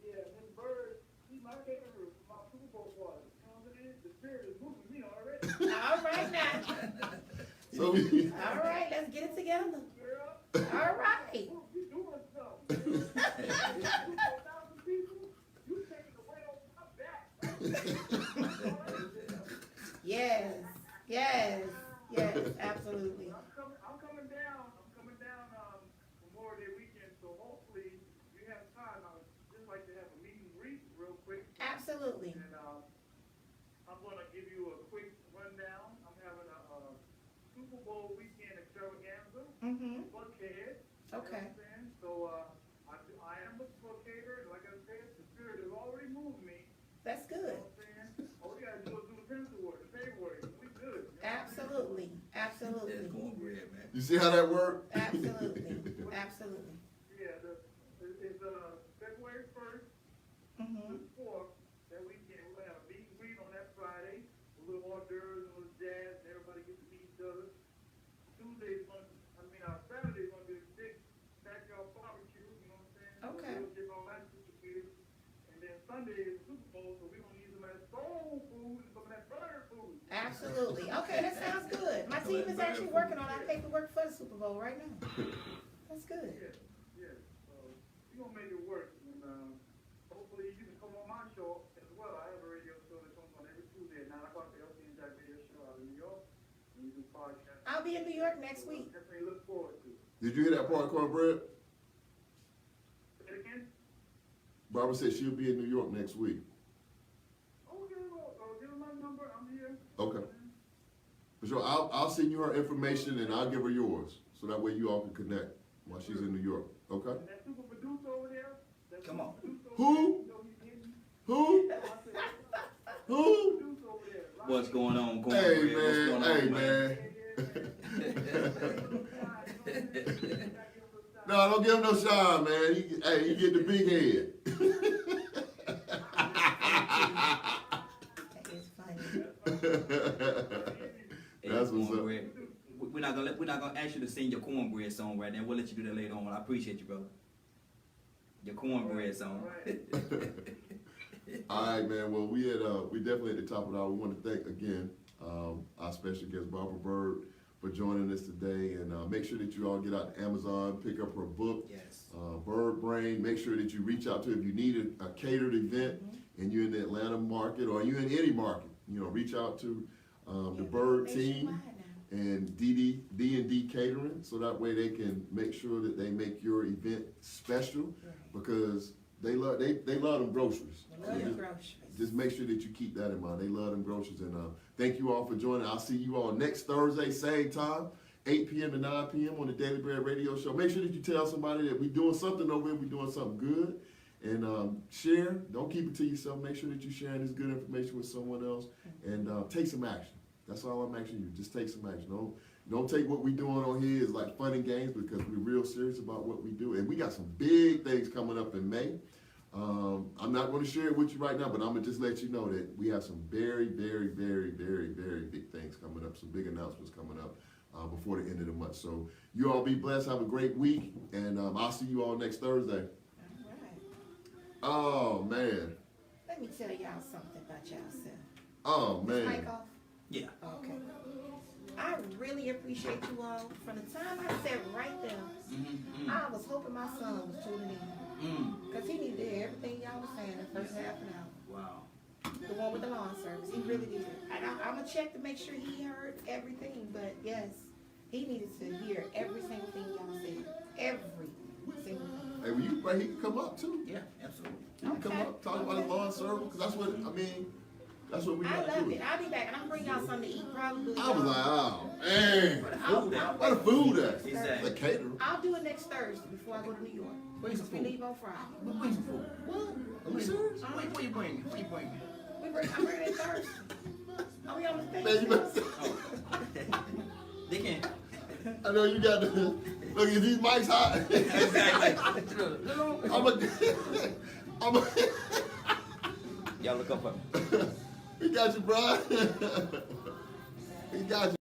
Speaker 5: Yeah, Miss Bird, she's my favorite for my Super Bowl party. You know what I mean? The spirit is moving me already.
Speaker 4: All right now.
Speaker 1: So
Speaker 4: All right, let's get it together.
Speaker 5: Girl,
Speaker 4: All right.
Speaker 5: you doing something. 4,000 people, you taking the weight off my back.
Speaker 4: Yes, absolutely.
Speaker 5: I'm coming down Memorial Day weekend, so hopefully you have time. I would just like to have a meet and greet real quick.
Speaker 4: Absolutely.
Speaker 5: And I'm gonna give you a quick rundown. I'm having a Super Bowl weekend extravaganza.
Speaker 4: Mm-hmm.
Speaker 5: Buckhead.
Speaker 4: Okay.
Speaker 5: You know what I'm saying? So I am a Buckheader, and like I said, the spirit has already moved me.
Speaker 4: That's
Speaker 5: You
Speaker 4: good.
Speaker 5: know what I'm saying? All we gotta do is do the pencil work, the paperwork. We good. You know what I'm saying?
Speaker 4: Absolutely.
Speaker 2: That's cornbread, man.
Speaker 1: you see how that worked?
Speaker 4: Absolutely.
Speaker 5: Yeah, it's February 1st.
Speaker 4: Mm-hmm.
Speaker 5: The 4th, that weekend, we're gonna have a meet and greet on that Friday, a little hors d'oeuvres, a little jazz, and everybody gets to meet each other. Saturday's gonna be a big backyard barbecue, you know what I'm saying?
Speaker 4: Okay.
Speaker 5: So we'll get all that situated. And then Sunday is Super Bowl, so we're gonna use some of that soul food and some of that bird food.
Speaker 4: Absolutely. Okay, that sounds good. My team is actually working on our paperwork for the Super Bowl right now. That's good.
Speaker 5: Yeah, so we're gonna make it work, and hopefully you can come on my show as well. I have a radio show that comes on every Tuesday at 9 o'clock, the LC and Jack radio show out of New York, and we do podcasts.
Speaker 4: I'll be in New York next week.
Speaker 5: Definitely look forward to it.
Speaker 1: Did you hear that part, Cornbread?
Speaker 5: Say it again?
Speaker 1: Barbara said she'll be in New York next week.
Speaker 5: Okay, well, give me my number, I'm here.
Speaker 1: Okay. For sure. I'll send you her information and I'll give her yours. So that way you all can connect while she's in New York. Okay?
Speaker 5: And that super producer over there. that
Speaker 2: Come on.
Speaker 5: super producer
Speaker 1: Who?
Speaker 5: over there, you know he's getting-
Speaker 1: Who?
Speaker 5: I said,
Speaker 1: Who?
Speaker 5: producer over there, right?
Speaker 2: What's going on,
Speaker 1: Hey
Speaker 2: Cornbread? What's going
Speaker 1: man,
Speaker 2: on,
Speaker 1: hey man. No, don't give him no shine, man. He get the big head.
Speaker 4: That is funny.
Speaker 2: Hey,
Speaker 1: That's what's up.
Speaker 2: Cornbread. We're not gonna ask you to sing your Cornbread song right now. We'll let you do that later on. I appreciate you, brother. Your Cornbread song.
Speaker 1: All right, man. Well, we definitely at the top of the hour. We want to thank again our special guest Barbara Bird for joining us today, and make sure that you all get out to Amazon, pick up her book,
Speaker 2: Yes.
Speaker 1: Bird Brain. Make sure that you reach out to her if you need a catered event and you're in the Atlanta market or you're in any market. Reach out to the Bird team
Speaker 4: Nationwide now.
Speaker 1: and D&D Catering, so that way they can make sure that they make your event special
Speaker 4: Right.
Speaker 1: because they love them groceries.
Speaker 4: We love
Speaker 1: So
Speaker 4: the groceries.
Speaker 1: just make sure that you keep that in mind. They love them groceries. And thank you all for joining. I'll see you all next Thursday, same time, 8 p.m. to 9 p.m. on the Daily Bread Radio Show. Make sure that you tell somebody that we're doing something over here. We're doing something good. And share. Don't keep it to yourself. Make sure that you're sharing this good information with someone else. And take some action. That's all I'm asking you. Just take some action. Don't take what we're doing on here as like fun and games because we're real serious about what we do. And we got some big things coming up in May. I'm not going to share it with you right now, but I'm going to just let you know that we have some very, very, very, very, very big things coming up, some big announcements coming up before the end of the month. So you all be blessed. Have a great week, and I'll see you all next Thursday.
Speaker 4: All right.
Speaker 1: Oh, man.
Speaker 4: Let me tell y'all something about yourself.
Speaker 1: Oh,
Speaker 4: Is
Speaker 1: man.
Speaker 4: mic off?
Speaker 2: Yeah.
Speaker 4: Okay. I really appreciate you all. From the time I sat right there, I was hoping my son was tuning in. Because he needed to hear everything y'all was saying the first half an hour.
Speaker 2: Wow.
Speaker 4: The one with the lawn service. He really did. And I'm going to check to make sure he heard everything. But yes, he needed to hear every single thing y'all said. Every single thing.
Speaker 1: Hey, he can come up, too.
Speaker 2: Yeah, absolutely.
Speaker 1: He can come
Speaker 4: Okay.
Speaker 1: up, talk about his lawn service, because that's what we
Speaker 4: I
Speaker 1: got to
Speaker 4: love
Speaker 1: do.
Speaker 4: it. I'll be back and I'll bring y'all something to eat probably.
Speaker 1: I was like, oh, man. Where the food at?
Speaker 2: Exactly.
Speaker 1: The caterer.
Speaker 4: I'll do it next Thursday before I go to New York.
Speaker 2: Bring some
Speaker 4: We
Speaker 2: food.
Speaker 4: leave on Friday.
Speaker 2: Bring some food.
Speaker 4: Well,
Speaker 1: Are you serious?
Speaker 2: What you bringing? What you bringing?
Speaker 4: I'm bringing it Thursday. Are we on the thing?
Speaker 1: Man, you better,
Speaker 2: They can.
Speaker 1: I know you got to, look, is these mics hot?
Speaker 2: Exactly.
Speaker 1: I'm a,
Speaker 2: Y'all look up for me.
Speaker 1: he got you, bro. He got you.